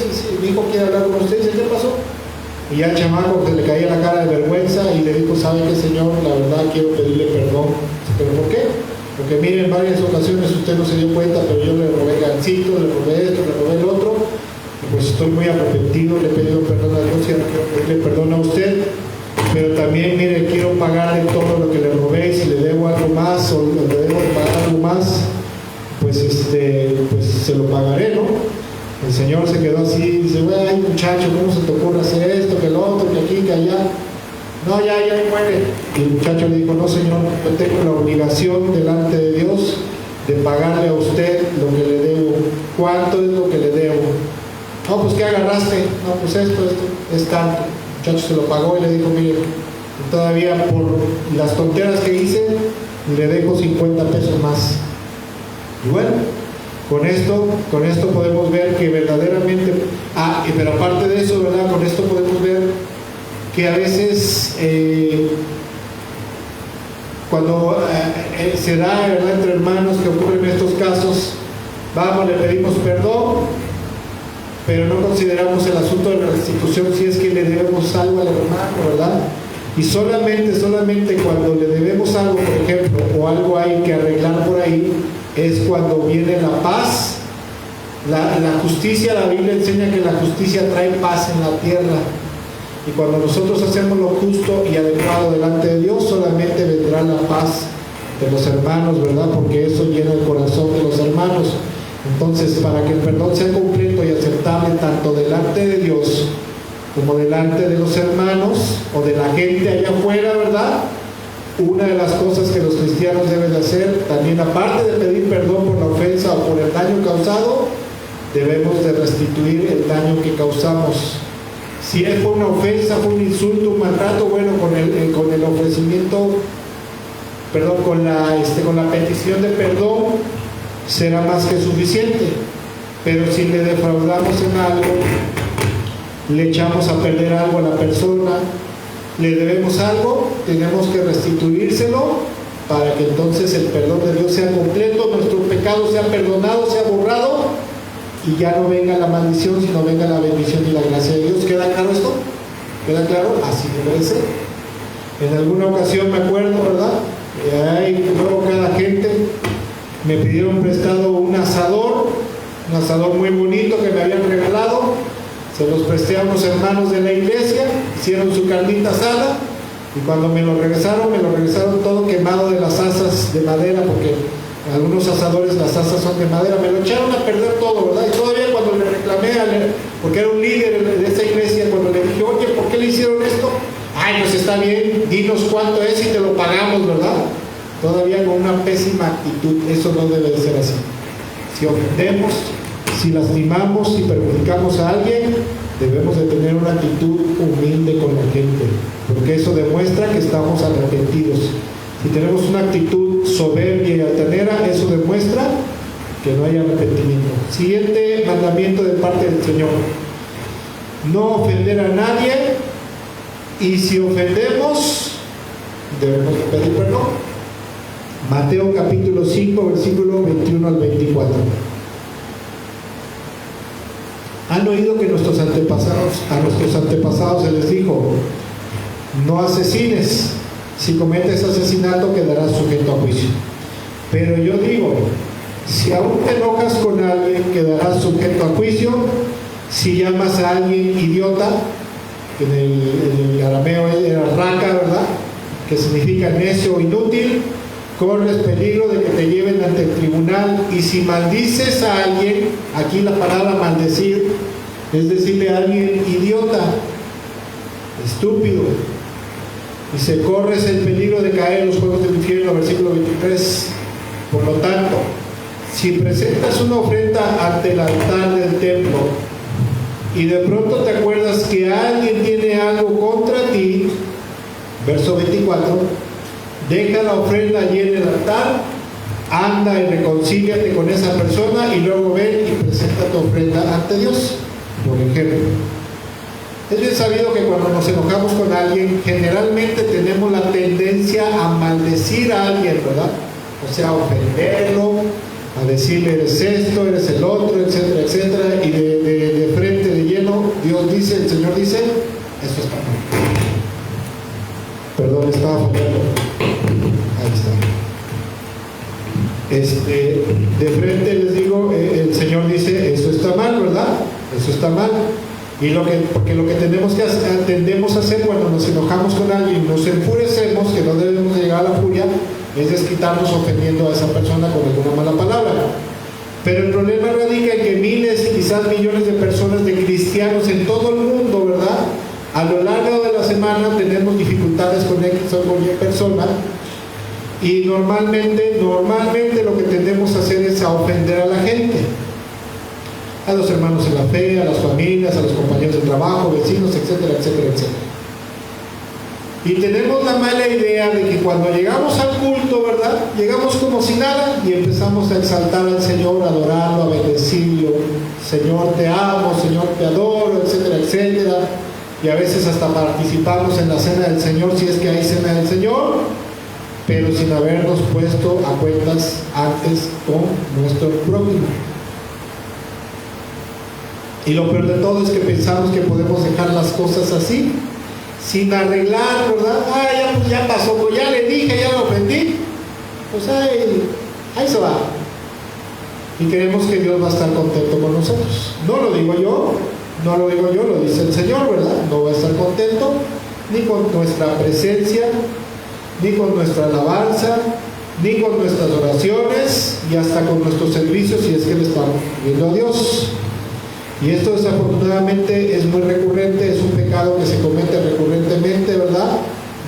Mi hijo quiere hablar con usted. Dice, ¿qué pasó? Y ya el chamaco se le caía la cara de vergüenza y le dijo, ¿sabe qué, señor? La verdad quiero pedirle perdón. ¿Pero por qué? Porque mire, en varias ocasiones usted no se dio cuenta, pero yo le robé gancito, le robé esto, le robé el otro, y pues estoy muy arrepentido, le he pedido perdón a Dios y ahora quiero pedirle perdón a usted, pero también, mire, quiero pagarle todo lo que le robé, y si le debo algo más o le debo pagar algo más, pues se lo pagaré, ¿no? El señor se quedó así y dice, ay muchacho, ¿cómo se te ocurre hacer esto, que lo otro, que aquí, que allá? No, ya muere. Y el muchacho le dijo, no señor, yo tengo la obligación delante de Dios de pagarle a usted lo que le debo. ¿Cuánto es lo que le debo? No, pues ¿qué agarraste? No, pues esto es tanto. El muchacho se lo pagó y le dijo, mire, todavía por las tonteras que hice, le dejo 50 pesos más. Y bueno, con esto podemos ver que verdaderamente, pero aparte de eso, ¿verdad? Con esto podemos ver que a veces cuando se da, ¿verdad?, entre hermanos que ocurren estos casos, vamos, le pedimos perdón, pero no consideramos el asunto de la restitución si es que le debemos algo al hermano, ¿verdad? Y solamente cuando le debemos algo, por ejemplo, o algo hay que arreglar por ahí, es cuando viene la paz La justicia, la Biblia enseña que la justicia trae paz en la tierra. Y cuando nosotros hacemos lo justo y adecuado delante de Dios, solamente vendrá la paz de los hermanos, ¿verdad? Porque eso llena el corazón de los hermanos. Entonces, para que el perdón sea completo y aceptable tanto delante de Dios como delante de los hermanos o de la gente allá afuera, ¿verdad? Una de las cosas que los cristianos deben de hacer, también aparte de pedir perdón por la ofensa o por el daño causado, debemos de restituir el daño que causamos. Si fue una ofensa, fue un insulto, un maltrato, bueno, con el ofrecimiento, perdón, con la petición de perdón, será más que suficiente. Pero si le defraudamos en algo, le echamos a perder algo a la persona, le debemos algo, tenemos que restituírselo para que entonces el perdón de Dios sea completo, nuestro pecado sea perdonado, sea borrado, y ya no venga la maldición, sino venga la bendición y la gracia de Dios. ¿Queda claro esto? ¿Queda claro? Así debe ser. En alguna ocasión me acuerdo, ¿verdad? Luego cada gente me pidieron prestado un asador muy bonito que me habían regalado. Se los presté a unos hermanos de la iglesia, hicieron su carnita asada, y cuando me lo regresaron todo quemado de las asas de madera, porque algunos asadores las asas son de madera, me lo echaron a perder todo, ¿verdad? Y todavía cuando le reclamé, porque era un líder de esa iglesia, cuando le dije, oye, ¿por qué le hicieron esto? Ay, pues está bien, dinos cuánto es y te lo pagamos, ¿verdad? Todavía con una pésima actitud. Eso no debe de ser así. Si ofendemos, si lastimamos, si perjudicamos a alguien, debemos de tener una actitud humilde con la gente, porque eso demuestra que estamos arrepentidos. Si tenemos una actitud soberbia y altanera, eso demuestra que no hay arrepentimiento. Siguiente mandamiento de parte del Señor: no ofender a nadie, y si ofendemos, debemos pedir perdón. Mateo capítulo 5, versículo 21 al 24. Han oído que a nuestros antepasados se les dijo: no asesines, si cometes asesinato quedarás sujeto a juicio. Pero yo digo, si aún te enojas con alguien, quedarás sujeto a juicio. Si llamas a alguien idiota, en el arameo era raca, ¿verdad?, que significa necio o inútil, corres peligro de que te lleven ante el tribunal. Y si maldices a alguien, aquí la palabra maldecir es decirle a alguien idiota, estúpido, y se corres el peligro de caer en los fuegos del infierno, versículo 23. Por lo tanto, si presentas una ofrenda ante el altar del templo y de pronto te acuerdas que alguien tiene algo contra ti, verso 24, deja la ofrenda allí en el altar, anda y reconcíliate con esa persona y luego ven y presenta tu ofrenda ante Dios. Por ejemplo, es bien sabido que cuando nos enojamos con alguien, generalmente tenemos la tendencia a maldecir a alguien, ¿verdad? O sea, a ofenderlo, a decirle eres esto, eres el otro, etcétera, etcétera, y de frente, de lleno, Dios dice, el Señor dice, esto está mal. Perdón, estaba fallando. Ahí está. De frente les digo, el Señor dice, esto está mal, ¿verdad? Eso está mal. Porque lo que tendemos a hacer cuando nos enojamos con alguien, nos enfurecemos, que no debemos de llegar a la furia, es desquitarnos ofendiendo a esa persona con alguna mala palabra. Pero el problema radica en que miles y quizás millones de personas, de cristianos en todo el mundo, ¿verdad?, a lo largo de la semana tenemos dificultades con X o con Y persona, y normalmente lo que tendemos a hacer es a ofender a la gente, a los hermanos en la fe, a las familias, a los compañeros de trabajo, vecinos, etcétera, etcétera, etcétera. Y tenemos la mala idea de que cuando llegamos al culto, ¿verdad?, llegamos como si nada y empezamos a exaltar al Señor, a adorarlo, a bendecirlo. Señor, te amo, Señor, te adoro, etcétera, etcétera. Y a veces hasta participamos en la cena del Señor, si es que hay cena del Señor, pero sin habernos puesto a cuentas antes con nuestro prójimo. Y lo peor de todo es que pensamos que podemos dejar las cosas así, sin arreglar, ¿verdad? Ya pasó, pues ya le dije, ya lo ofendí, pues ahí se va. y creemos que Dios va a estar contento con nosotros. No lo digo yo, lo dice el Señor, ¿verdad? No va a estar contento ni con nuestra presencia, ni con nuestra alabanza, ni con nuestras oraciones, y hasta con nuestros servicios, si es que le estamos pidiendo a Dios. Y esto desafortunadamente es muy recurrente, es un pecado que se comete recurrentemente, ¿verdad?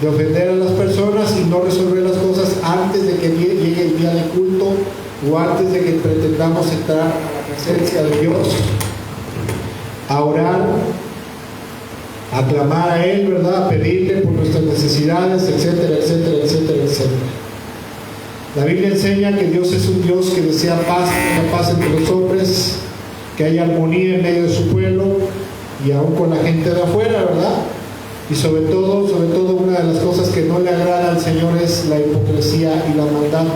De ofender a las personas y no resolver las cosas antes de que llegue el día de culto o antes de que pretendamos entrar a la presencia de Dios, a orar, a clamar a Él, ¿verdad? A pedirle por nuestras necesidades, etcétera, etcétera, etcétera, etcétera. La Biblia enseña que Dios es un Dios que desea paz, una paz entre los hombres, que haya armonía en medio de su pueblo y aún con la gente de afuera, ¿verdad? Y sobre todo una de las cosas que no le agrada al Señor es la hipocresía y la maldad.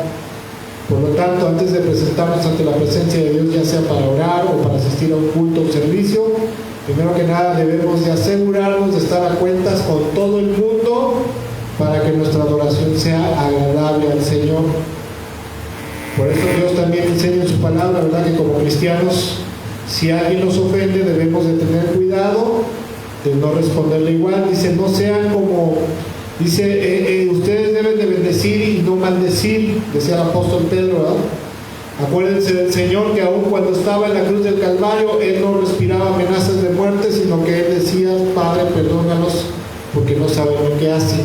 Por lo tanto, antes de presentarnos ante la presencia de Dios, ya sea para orar o para asistir a un culto o servicio, primero que nada debemos de asegurarnos de estar a cuentas con todo el mundo para que nuestra adoración sea agradable al Señor. Por eso Dios también enseña en su palabra, ¿verdad?, que como cristianos, si alguien nos ofende, debemos de tener cuidado de no responderle igual. Dice, no sean como, dice, ustedes deben de bendecir y no maldecir, decía el apóstol Pedro, ¿verdad? Acuérdense del Señor, que aún cuando estaba en la cruz del Calvario, Él no respiraba amenazas de muerte, sino que Él decía, Padre, perdónalos, porque no saben lo que hacen.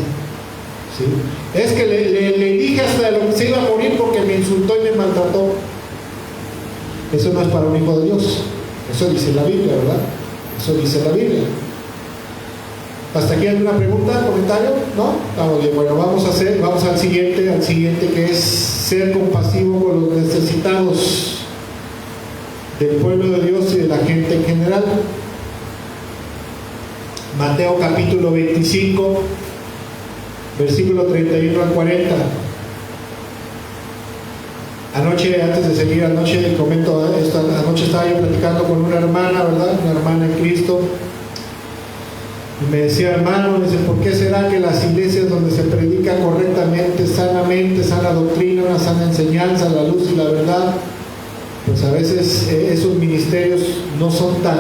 ¿Sí? Es que le dije hasta de lo que se iba a morir porque me insultó y me maltrató. Eso no es para un hijo de Dios. Eso dice la Biblia, ¿verdad? Eso dice la Biblia. ¿Hasta aquí alguna pregunta, comentario? ¿No? Estamos bien. Bueno, vamos al siguiente, que es ser compasivo con los necesitados del pueblo de Dios y de la gente en general. Mateo capítulo 25, versículo 31 al 40. Anoche, antes de seguir, comento esto, anoche estaba yo platicando con una hermana, ¿verdad? Una hermana en Cristo. Y me decía, hermano, me dice, ¿por qué será que las iglesias donde se predica correctamente, sanamente, sana doctrina, una sana enseñanza, la luz y la verdad, pues a veces esos ministerios no son tan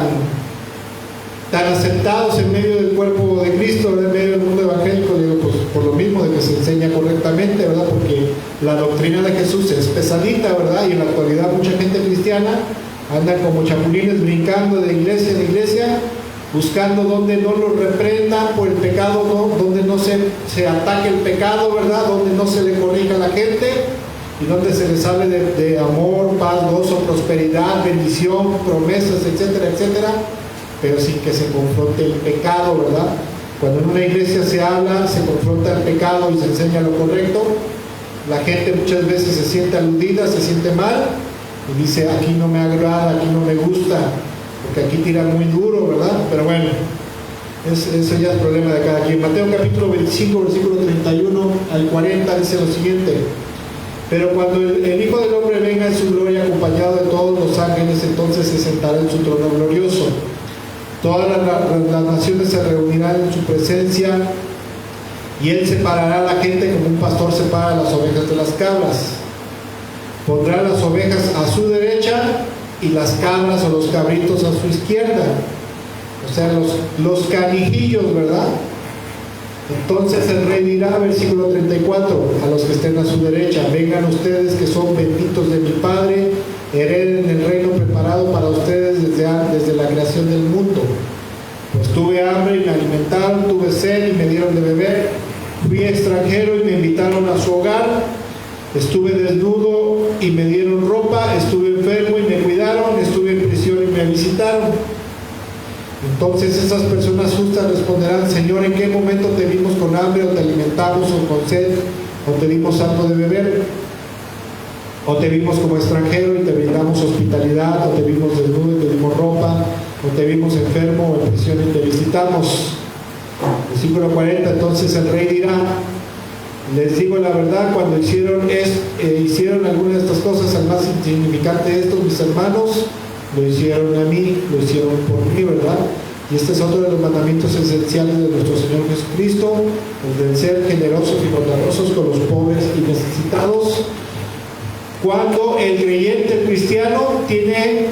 aceptados en medio del cuerpo de Cristo, en medio del mundo evangélico? Le digo, pues por lo mismo de que se enseña correctamente, ¿verdad? Porque la doctrina de Jesús es pesadita, ¿verdad? Y en la actualidad mucha gente cristiana anda como chapulines brincando de iglesia en iglesia, buscando donde no los reprendan por el pecado, ¿no? Donde no se ataque el pecado, ¿verdad? Donde no se le corrija a la gente y donde se les hable de amor, paz, gozo, prosperidad, bendición, promesas, etcétera, etcétera, pero sin que se confronte el pecado, ¿verdad? Cuando en una iglesia se habla, se confronta el pecado y se enseña lo correcto, la gente muchas veces se siente aludida, se siente mal y dice, aquí no me agrada, aquí no me gusta, porque aquí tiran muy duro, ¿verdad? Pero bueno, eso ya es problema de cada quien. Mateo capítulo 25, versículo 31 al 40 dice lo siguiente: pero cuando el Hijo del Hombre venga en su gloria acompañado de todos los ángeles, entonces se sentará en su trono glorioso. Todas las naciones se reunirán en su presencia y Él separará a la gente como un pastor separa las ovejas de las cabras. Pondrá las ovejas a su derecha y las cabras o los cabritos a su izquierda. O sea, los canijillos, ¿verdad? Entonces el rey dirá, versículo 34, a los que estén a su derecha: vengan ustedes que son benditos de mi Padre, hereden el reino preparado para ustedes desde la creación del mundo. Pues tuve hambre y me alimentaron, tuve sed y me dieron de beber, fui extranjero y me invitaron a su hogar, estuve desnudo y me dieron ropa, estuve enfermo y me cuidaron, estuve en prisión y me visitaron. Entonces esas personas justas responderán: Señor, ¿en qué momento te vimos con hambre, o te alimentamos, o con sed, o te dimos algo de beber? O te vimos como extranjero y te brindamos hospitalidad, o te vimos desnudo y te dimos ropa, o te vimos enfermo o en prisión y te visitamos. Versículo 40, entonces el rey dirá: les digo la verdad, cuando hicieron alguna de estas cosas al más insignificante de estos, mis hermanos, lo hicieron a mí, lo hicieron por mí, ¿verdad? Y este es otro de los mandamientos esenciales de nuestro Señor Jesucristo, el de ser generosos y bondadosos con los pobres y necesitados. cuando el creyente, el cristiano, tiene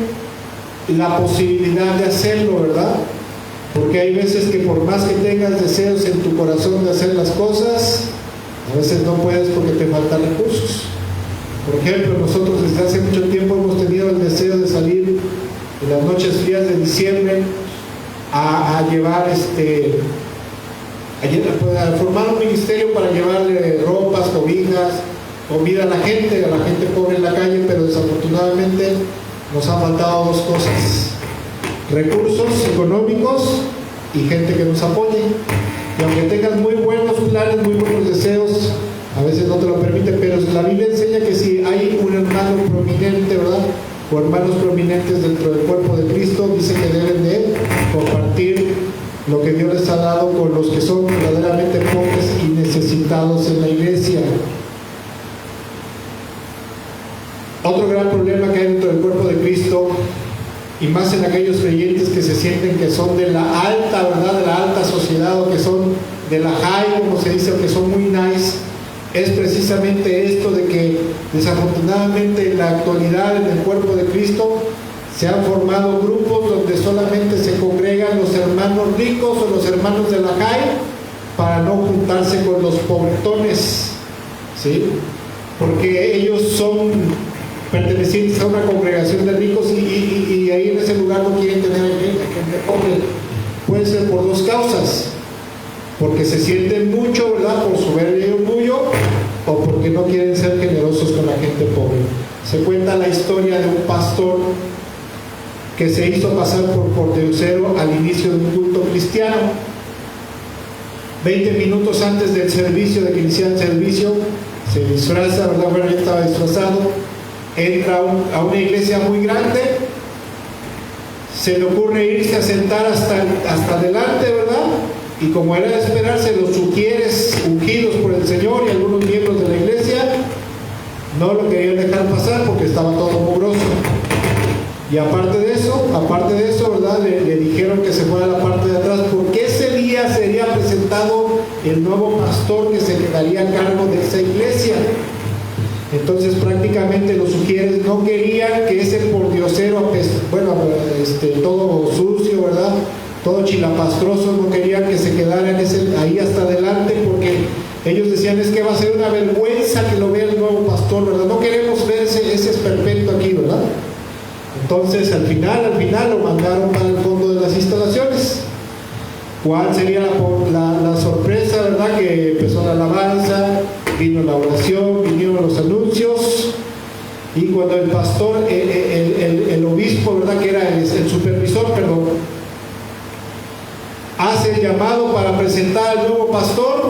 la posibilidad de hacerlo, ¿verdad? Porque hay veces que por más que tengas deseos en tu corazón de hacer las cosas, a veces no puedes porque te faltan recursos. Por ejemplo, nosotros desde hace mucho tiempo hemos tenido el deseo de salir en las noches frías de diciembre a llevar a formar un ministerio para llevarle ropas, cobijas, comida a la gente pobre en la calle, pero desafortunadamente nos han faltado dos cosas: recursos económicos y gente que nos apoye. Y aunque tengas muy buenos planes, muy buenos deseos, a veces no te lo permiten, pero la Biblia enseña que si hay un hermano prominente, ¿verdad?, o hermanos prominentes dentro del cuerpo de Cristo, dice que deben de compartir lo que Dios les ha dado con los que son verdaderamente pobres y necesitados en la iglesia. Otro gran problema que hay dentro del cuerpo de Cristo, y más en aquellos creyentes que se sienten que son de la alta, ¿verdad?, de la alta sociedad, o que son de la high, como se dice, o que son muy nice, es precisamente esto de que desafortunadamente en la actualidad en el cuerpo de Cristo se han formado grupos donde solamente se congregan los hermanos ricos o los hermanos de la high para no juntarse con los pobretones, ¿sí? Porque ellos son pertenecientes a una congregación de ricos y ahí en ese lugar no quieren tener gente pobre. Puede ser por dos causas: porque se sienten mucho, ¿verdad?, por soberbia y orgullo, o porque no quieren ser generosos con la gente pobre. Se cuenta la historia de un pastor que se hizo pasar por pordiosero al inicio de un culto cristiano. 20 minutos antes del servicio, de que iniciara el servicio, se disfraza, ¿verdad? Bueno, ya estaba disfrazado, entra a una iglesia muy grande, se le ocurre irse a sentar hasta adelante, ¿verdad? Y como era de esperarse, los sugieres ungidos por el Señor y algunos miembros de la iglesia no lo querían dejar pasar porque estaba todo mugroso. Y aparte de eso, ¿verdad?, le dijeron que se fuera a la parte de atrás, porque ese día sería presentado el nuevo pastor que se quedaría a cargo de esa iglesia. Entonces prácticamente los sugieres no querían que ese pordiosero, todo sucio, ¿verdad?, todo chilapastroso, no querían que se quedara ahí hasta adelante, porque ellos decían: es que va a ser una vergüenza que lo vea el nuevo pastor, ¿verdad? No queremos ver ese esperpento aquí, ¿verdad? Entonces al final lo mandaron para el fondo de las instalaciones. ¿Cuál sería la sorpresa, verdad? Que empezó la alabanza, vino la oración, vinieron los anuncios, y cuando el pastor, el obispo, ¿verdad?, que era el supervisor, hace el llamado para presentar al nuevo pastor,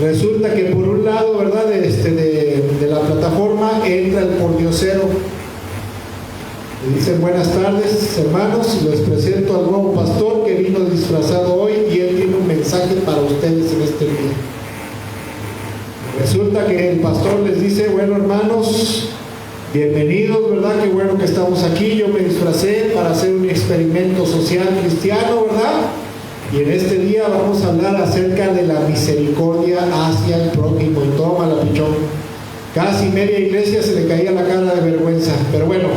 resulta que por un lado, ¿verdad?, de la plataforma entra el pordiosero. Le dicen: buenas tardes, hermanos, les presento al nuevo pastor que vino disfrazado hoy y él tiene un mensaje para ustedes en este día. Resulta que el pastor les dice: bueno, hermanos, bienvenidos, ¿verdad? Qué bueno que estamos aquí. Yo me disfracé para hacer un experimento social cristiano, ¿verdad? Y en este día vamos a hablar acerca de la misericordia hacia el prójimo. Y toma la pichón. Casi media iglesia se le caía la cara de vergüenza. Pero bueno,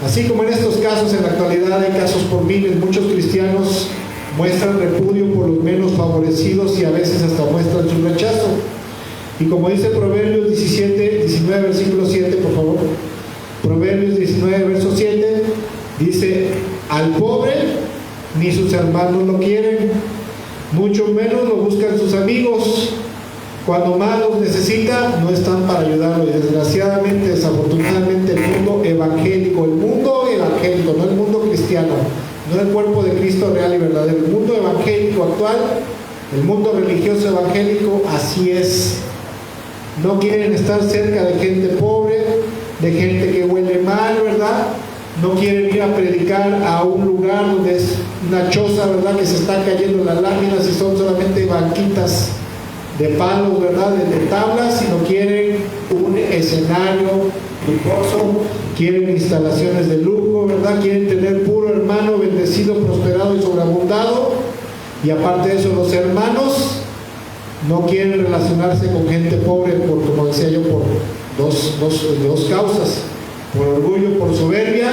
así como en estos casos en la actualidad hay casos por miles, muchos cristianos muestran repudio por los menos favorecidos y a veces hasta muestran su rechazo. Y como dice Proverbios 19, versículo 7, por favor. Proverbios 19, verso 7, dice: al pobre ni sus hermanos lo quieren, mucho menos lo buscan sus amigos. Cuando más los necesita, no están para ayudarlo. Y desgraciadamente, desafortunadamente, el mundo evangélico, no el mundo cristiano, no el cuerpo de Cristo real y verdadero, el mundo evangélico actual, el mundo religioso evangélico, así es. No quieren estar cerca de gente pobre, de gente que huele mal, ¿verdad? No quieren ir a predicar a un lugar donde es una choza, ¿verdad?, que se están cayendo las láminas y son solamente banquitas de palos, ¿verdad?, de tablas, sino quieren un escenario lujoso, quieren instalaciones de lujo, ¿verdad?, quieren tener puro hermano bendecido, prosperado y sobreabundado. Y aparte de eso, los hermanos no quieren relacionarse con gente pobre, como decía yo, por dos causas: por orgullo, por soberbia,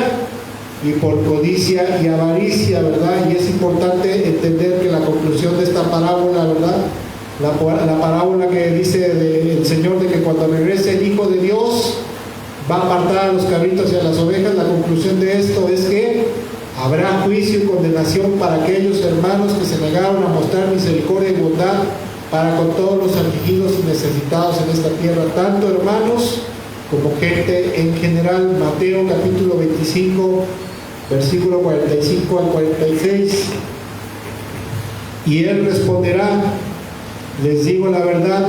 y por codicia y avaricia, ¿verdad? Y es importante entender que la conclusión de esta parábola, ¿verdad? La parábola que dice el Señor de que cuando regrese el Hijo de Dios va a apartar a los cabritos y a las ovejas, la conclusión de esto es que habrá juicio y condenación para aquellos hermanos que se negaron a mostrar misericordia y bondad para con todos los afligidos y necesitados en esta tierra, tanto hermanos como gente en general. Mateo capítulo 25, versículo 45 al 46. Y él responderá: les digo la verdad,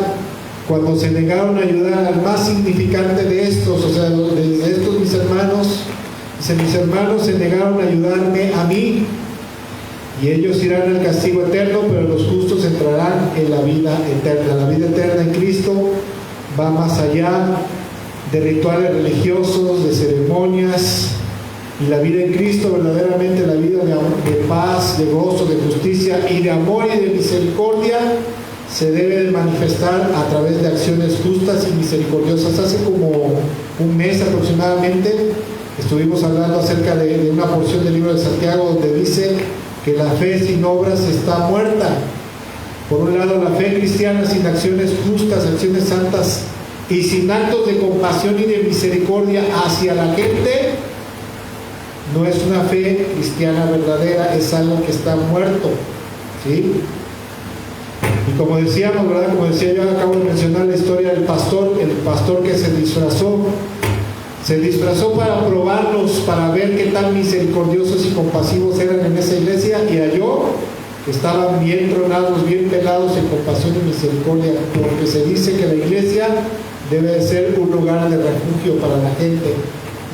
cuando se negaron a ayudar al más significante de estos, o sea, de estos mis hermanos, dice, mis hermanos se negaron a ayudarme a mí, y ellos irán al castigo eterno, pero los justos entrarán en la vida eterna. La vida eterna en Cristo va más allá de rituales religiosos, de ceremonias, y la vida en Cristo, verdaderamente la vida de paz, de gozo, de justicia y de amor y de misericordia, se debe de manifestar a través de acciones justas y misericordiosas. Hace como un mes aproximadamente estuvimos hablando acerca de una porción del libro de Santiago donde dice que la fe sin obras está muerta. Por un lado, la fe cristiana sin acciones justas, acciones santas y sin actos de compasión y de misericordia hacia la gente, no es una fe cristiana verdadera, es algo que está muerto, ¿sí? Y como decíamos, ¿verdad? Como decía yo, acabo de mencionar la historia del pastor, el pastor que se disfrazó para probarlos, para ver qué tan misericordiosos y compasivos eran en esa iglesia, y halló que estaban bien tronados, bien pelados en compasión y misericordia, porque se dice que la iglesia debe de ser un lugar de refugio para la gente,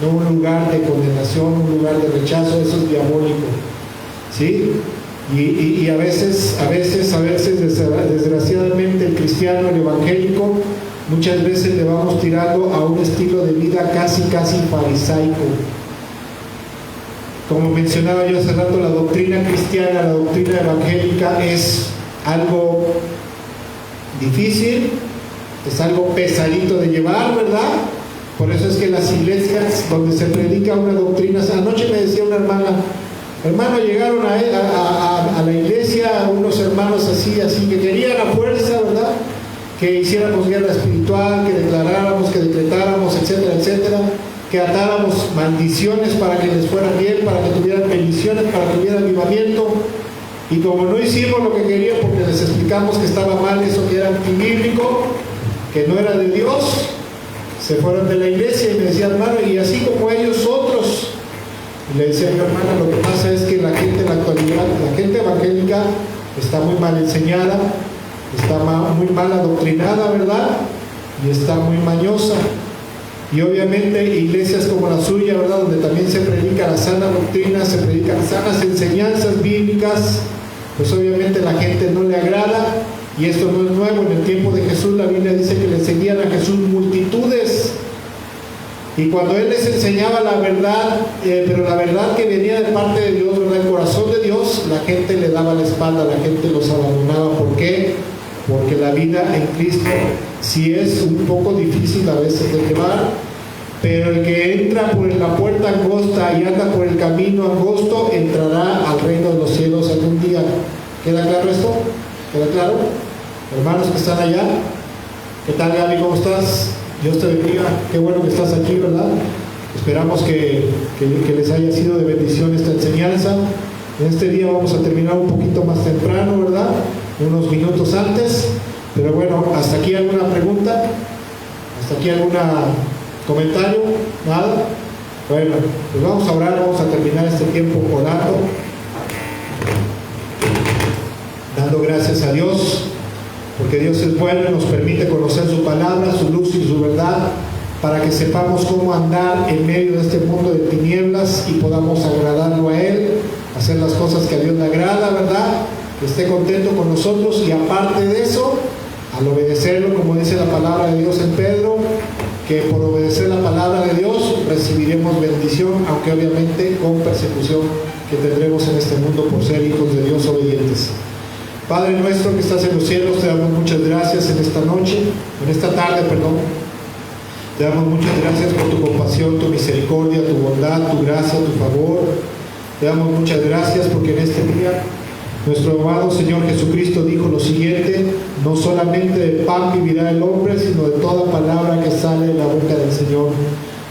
no un lugar de condenación, un lugar de rechazo. Eso es diabólico, ¿sí? Y a veces, desgraciadamente, el cristiano, el evangélico, muchas veces le vamos tirando a un estilo de vida casi farisaico. Como mencionaba yo hace rato, la doctrina cristiana, la doctrina evangélica es algo difícil, es algo pesadito de llevar, ¿verdad? Por eso es que las iglesias donde se predica una doctrina, anoche me decía una hermano, llegaron a la iglesia unos hermanos así, que querían a fuerza, ¿verdad?, que hiciéramos guerra espiritual, que declaráramos, que decretáramos, etcétera, etcétera, que atáramos maldiciones para que les fuera bien, para que tuvieran bendiciones, para que hubiera avivamiento. Y como no hicimos lo que querían, porque les explicamos que estaba mal, eso que era antibíblico, que no era de Dios, se fueron de la iglesia. Y me decía, hermano, y así como ellos otros. Y le decía a mi hermana, lo que pasa es que la gente en la actualidad, la gente evangélica está muy mal enseñada, está muy mal adoctrinada, ¿verdad? Y está muy mañosa. Y obviamente iglesias como la suya, ¿verdad?, donde también se predica la sana doctrina, se predican sanas enseñanzas bíblicas, pues obviamente la gente no le agrada. Y esto no es nuevo. En el tiempo de Jesús la Biblia dice que le seguían a Jesús multitudes. Y cuando Él les enseñaba la verdad, pero la verdad que venía de parte de Dios, ¿verdad?, el corazón de Dios, la gente le daba la espalda, la gente los abandonaba. ¿Por qué? Porque la vida en Cristo sí es un poco difícil a veces de llevar, pero el que entra por la puerta angosta y anda por el camino angosto, entrará al reino de los cielos algún día. ¿Queda claro esto? ¿Queda claro? Hermanos que están allá, ¿qué tal, Gaby? ¿Cómo estás? Dios te bendiga, qué bueno que estás aquí, ¿verdad? Esperamos que les haya sido de bendición esta enseñanza. En este día vamos a terminar un poquito más temprano, ¿verdad?, unos minutos antes, pero bueno, ¿hasta aquí alguna pregunta? ¿Hasta aquí algún comentario? ¿Nada? Bueno, pues vamos a orar, vamos a terminar este tiempo orando, dando gracias a Dios, porque Dios es bueno y nos permite conocer su palabra, su luz y su verdad, para que sepamos cómo andar en medio de este mundo de tinieblas y podamos agradarlo a Él, hacer las cosas que a Dios le agrada, ¿verdad?, que esté contento con nosotros. Y aparte de eso, al obedecerlo, como dice la palabra de Dios en Pedro, que por obedecer la palabra de Dios recibiremos bendición, aunque obviamente con persecución que tendremos en este mundo por ser hijos de Dios obedientes. Padre nuestro que estás en los cielos, te damos muchas gracias en esta noche, en esta tarde, perdón. Te damos muchas gracias por tu compasión, tu misericordia, tu bondad, tu gracia, tu favor. Te damos muchas gracias porque en este día nuestro amado Señor Jesucristo dijo lo siguiente: no solamente de pan vivirá el hombre, sino de toda palabra que sale de la boca del Señor.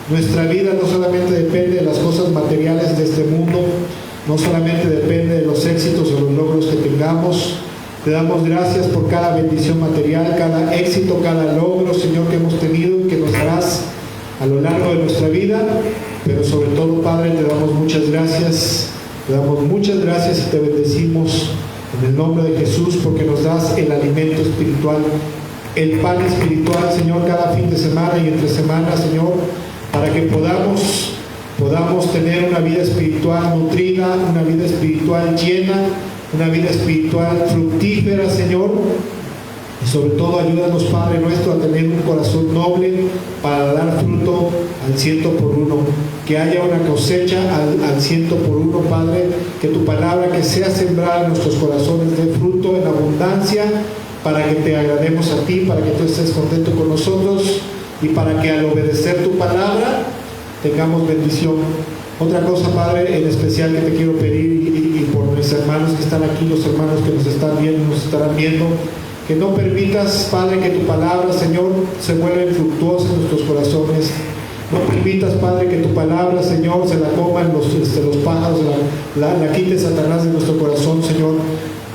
Nuestra vida no solamente depende de las cosas materiales de este mundo, no solamente depende de los éxitos o los logros que tengamos. Te damos gracias por cada bendición material, cada éxito, cada logro, Señor, que hemos tenido y que nos darás a lo largo de nuestra vida. Pero sobre todo, Padre, te damos muchas gracias. Te damos muchas gracias y te bendecimos en el nombre de Jesús, porque nos das el alimento espiritual, el pan espiritual, Señor, cada fin de semana y entre semana, Señor, para que podamos tener una vida espiritual nutrida, una vida espiritual llena, una vida espiritual fructífera, Señor. Y sobre todo ayúdanos, Padre nuestro, a tener un corazón noble para dar fruto al 100 por 1. Que haya una cosecha al 100 por 1, Padre. Que tu palabra que sea sembrada en nuestros corazones dé fruto en abundancia, para que te agrademos a ti, para que tú estés contento con nosotros y para que al obedecer tu palabra tengamos bendición. Otra cosa, Padre, en especial que te quiero pedir, y por mis hermanos que están aquí, los hermanos que nos están viendo, nos estarán viendo, que no permitas, Padre, que tu palabra, Señor, se vuelva infructuosa en nuestros corazones. No permitas, Padre, que tu palabra, Señor, se la coman los pájaros, la quite Satanás de nuestro corazón, Señor.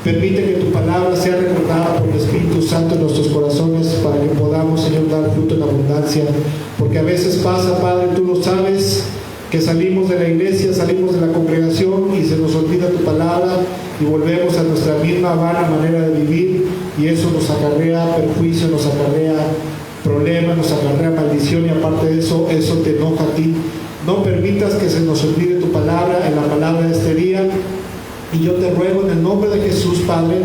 Permite que tu palabra sea recordada por el Espíritu Santo en nuestros corazones, para que podamos, Señor, dar fruto en abundancia. Porque a veces pasa, Padre, tú lo sabes, que salimos de la iglesia, salimos de la congregación y se nos olvida tu palabra y volvemos a nuestra misma vana manera de vivir, y eso nos acarrea perjuicio, nos acarrea problemas, nos acarrea maldición, y aparte de eso, eso te enoja a ti. No permitas que se nos olvide tu palabra en la palabra de este día, y yo te ruego en el nombre de Jesús, Padre,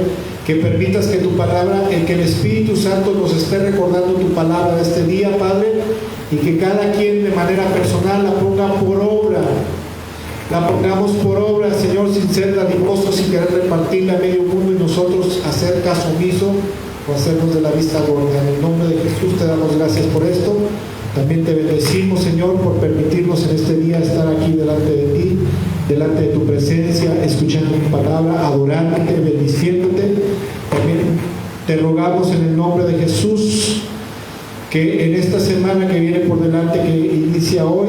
que permitas que tu palabra, que el Espíritu Santo nos esté recordando tu palabra de este día, Padre, y que cada quien de manera personal la ponga por obra. La pongamos por obra, Señor, sin ser dadivosos, sin querer repartirla a medio mundo y nosotros hacer caso omiso o hacernos de la vista gorda. En el nombre de Jesús te damos gracias por esto. También te bendecimos, Señor, por permitirnos en este día estar aquí delante de ti, delante de tu presencia, escuchando tu palabra, adorándote, bendiciéndote. También te rogamos en el nombre de Jesús que en esta semana que viene por delante, que inicia hoy,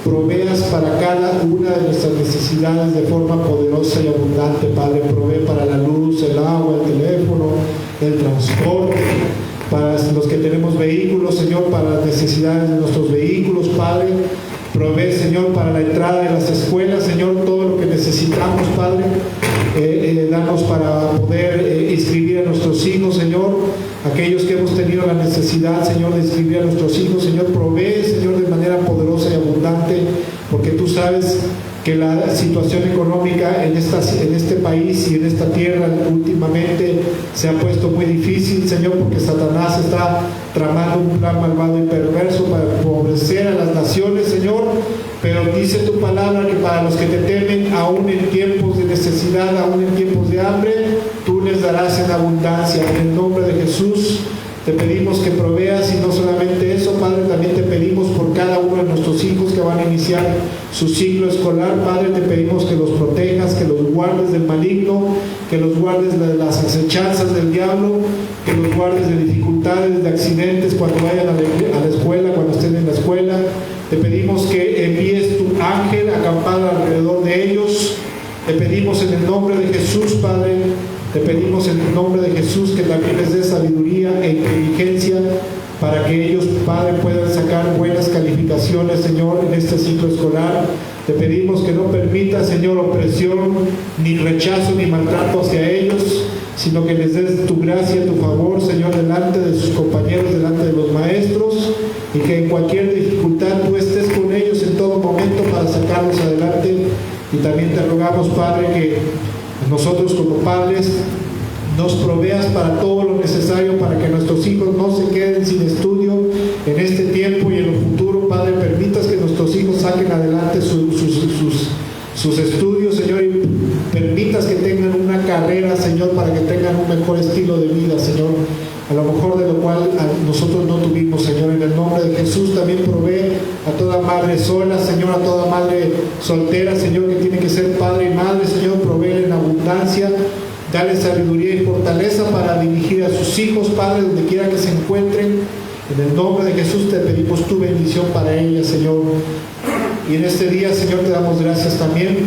proveas para cada una de nuestras necesidades de forma poderosa y abundante, Padre. Provee para la luz, el agua, el teléfono, el transporte, para los que tenemos vehículos, Señor, para las necesidades de nuestros vehículos, Padre. Provee, Señor, para la entrada de las escuelas, Señor, todo lo que necesitamos, Padre. Danos para poder inscribir a nuestros hijos, Señor. Aquellos que hemos tenido la necesidad, Señor, de inscribir a nuestros hijos, Señor, provee, Señor, de manera poderosa y abundante, porque tú sabes que la situación económica en este país y en esta tierra últimamente se ha puesto muy difícil, Señor, porque Satanás está tramando un plan malvado y perverso para empobrecer a las naciones, Señor. Pero dice tu palabra que para los que te temen, aún en tiempos de necesidad, aún en tiempos de hambre, tú les darás en abundancia. En el nombre de Jesús te pedimos que proveas, y no solamente eso, Padre, también te pedimos por cada uno de nuestros hijos que van a iniciar su ciclo escolar, Padre. Te pedimos que los protejas, que los guardes del maligno, que los guardes de las acechanzas del diablo, que los guardes de dificultades, de accidentes cuando vayan a la escuela, cuando estén en la escuela. Te pedimos que envíes tu ángel acampado alrededor de ellos. Te pedimos en el nombre de Jesús, Padre, te pedimos en el nombre de Jesús que también les dé sabiduría e inteligencia para que ellos, Padre, puedan sacar buenas calificaciones, Señor, en este ciclo escolar. Te pedimos que no permita, Señor, opresión, ni rechazo, ni maltrato hacia ellos, sino que les des tu gracia, tu favor, Señor, delante de sus compañeros, delante de los maestros, y que en cualquier dificultad tú estés con ellos en todo momento para sacarlos adelante. Y también te rogamos, Padre, que nosotros como padres nos proveas para todo lo necesario para que nuestros hijos no se queden sin estudio en este tiempo y en lo futuro. Padre, permitas que nuestros hijos saquen adelante sus estudios, Señor, y permitas que tengan una carrera, Señor, para que tengan un mejor estilo de vida, Señor. a lo mejor de lo cual nosotros no tuvimos, Señor. En el nombre de Jesús también provee a toda madre sola, Señor, a toda madre soltera, Señor, que tiene que ser padre y madre, Señor, provee en abundancia. Dale sabiduría y fortaleza para dirigir a sus hijos, Padre, donde quiera que se encuentren. En el nombre de Jesús te pedimos tu bendición para ellas, Señor. Y en este día, Señor, te damos gracias también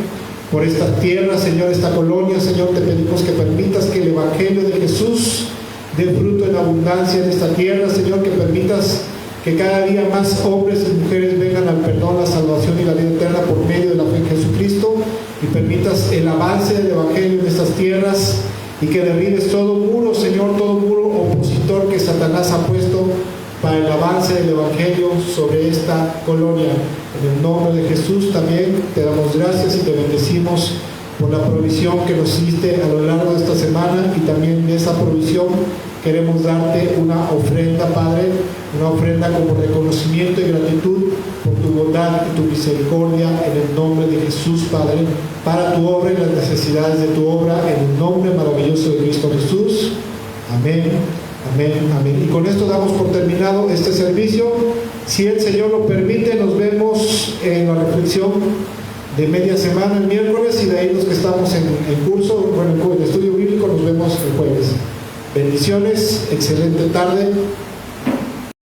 por esta tierra, Señor, esta colonia. Señor, te pedimos que permitas que el Evangelio de Jesús dé fruto en abundancia en esta tierra, Señor, que permitas que cada día más hombres y mujeres vengan al perdón, la salvación y la vida eterna por medio de la fe en Jesucristo, y permitas el avance del Evangelio en estas tierras, y que derribes todo muro, Señor, todo muro opositor que Satanás ha puesto para el avance del Evangelio sobre esta colonia. En el nombre de Jesús también te damos gracias y te bendecimos por la provisión que nos hiciste a lo largo de esta semana, y también de esa provisión queremos darte una ofrenda, Padre, una ofrenda como reconocimiento y gratitud por tu bondad y tu misericordia, en el nombre de Jesús, Padre, para tu obra y las necesidades de tu obra, en el nombre maravilloso de Cristo Jesús. Amén, amén, amén. Y con esto damos por terminado este servicio. Si el Señor lo permite, nos vemos en la reflexión de media semana el miércoles, y de ahí los que estamos en curso, bueno, en el estudio bíblico, nos vemos el jueves. Bendiciones, excelente tarde.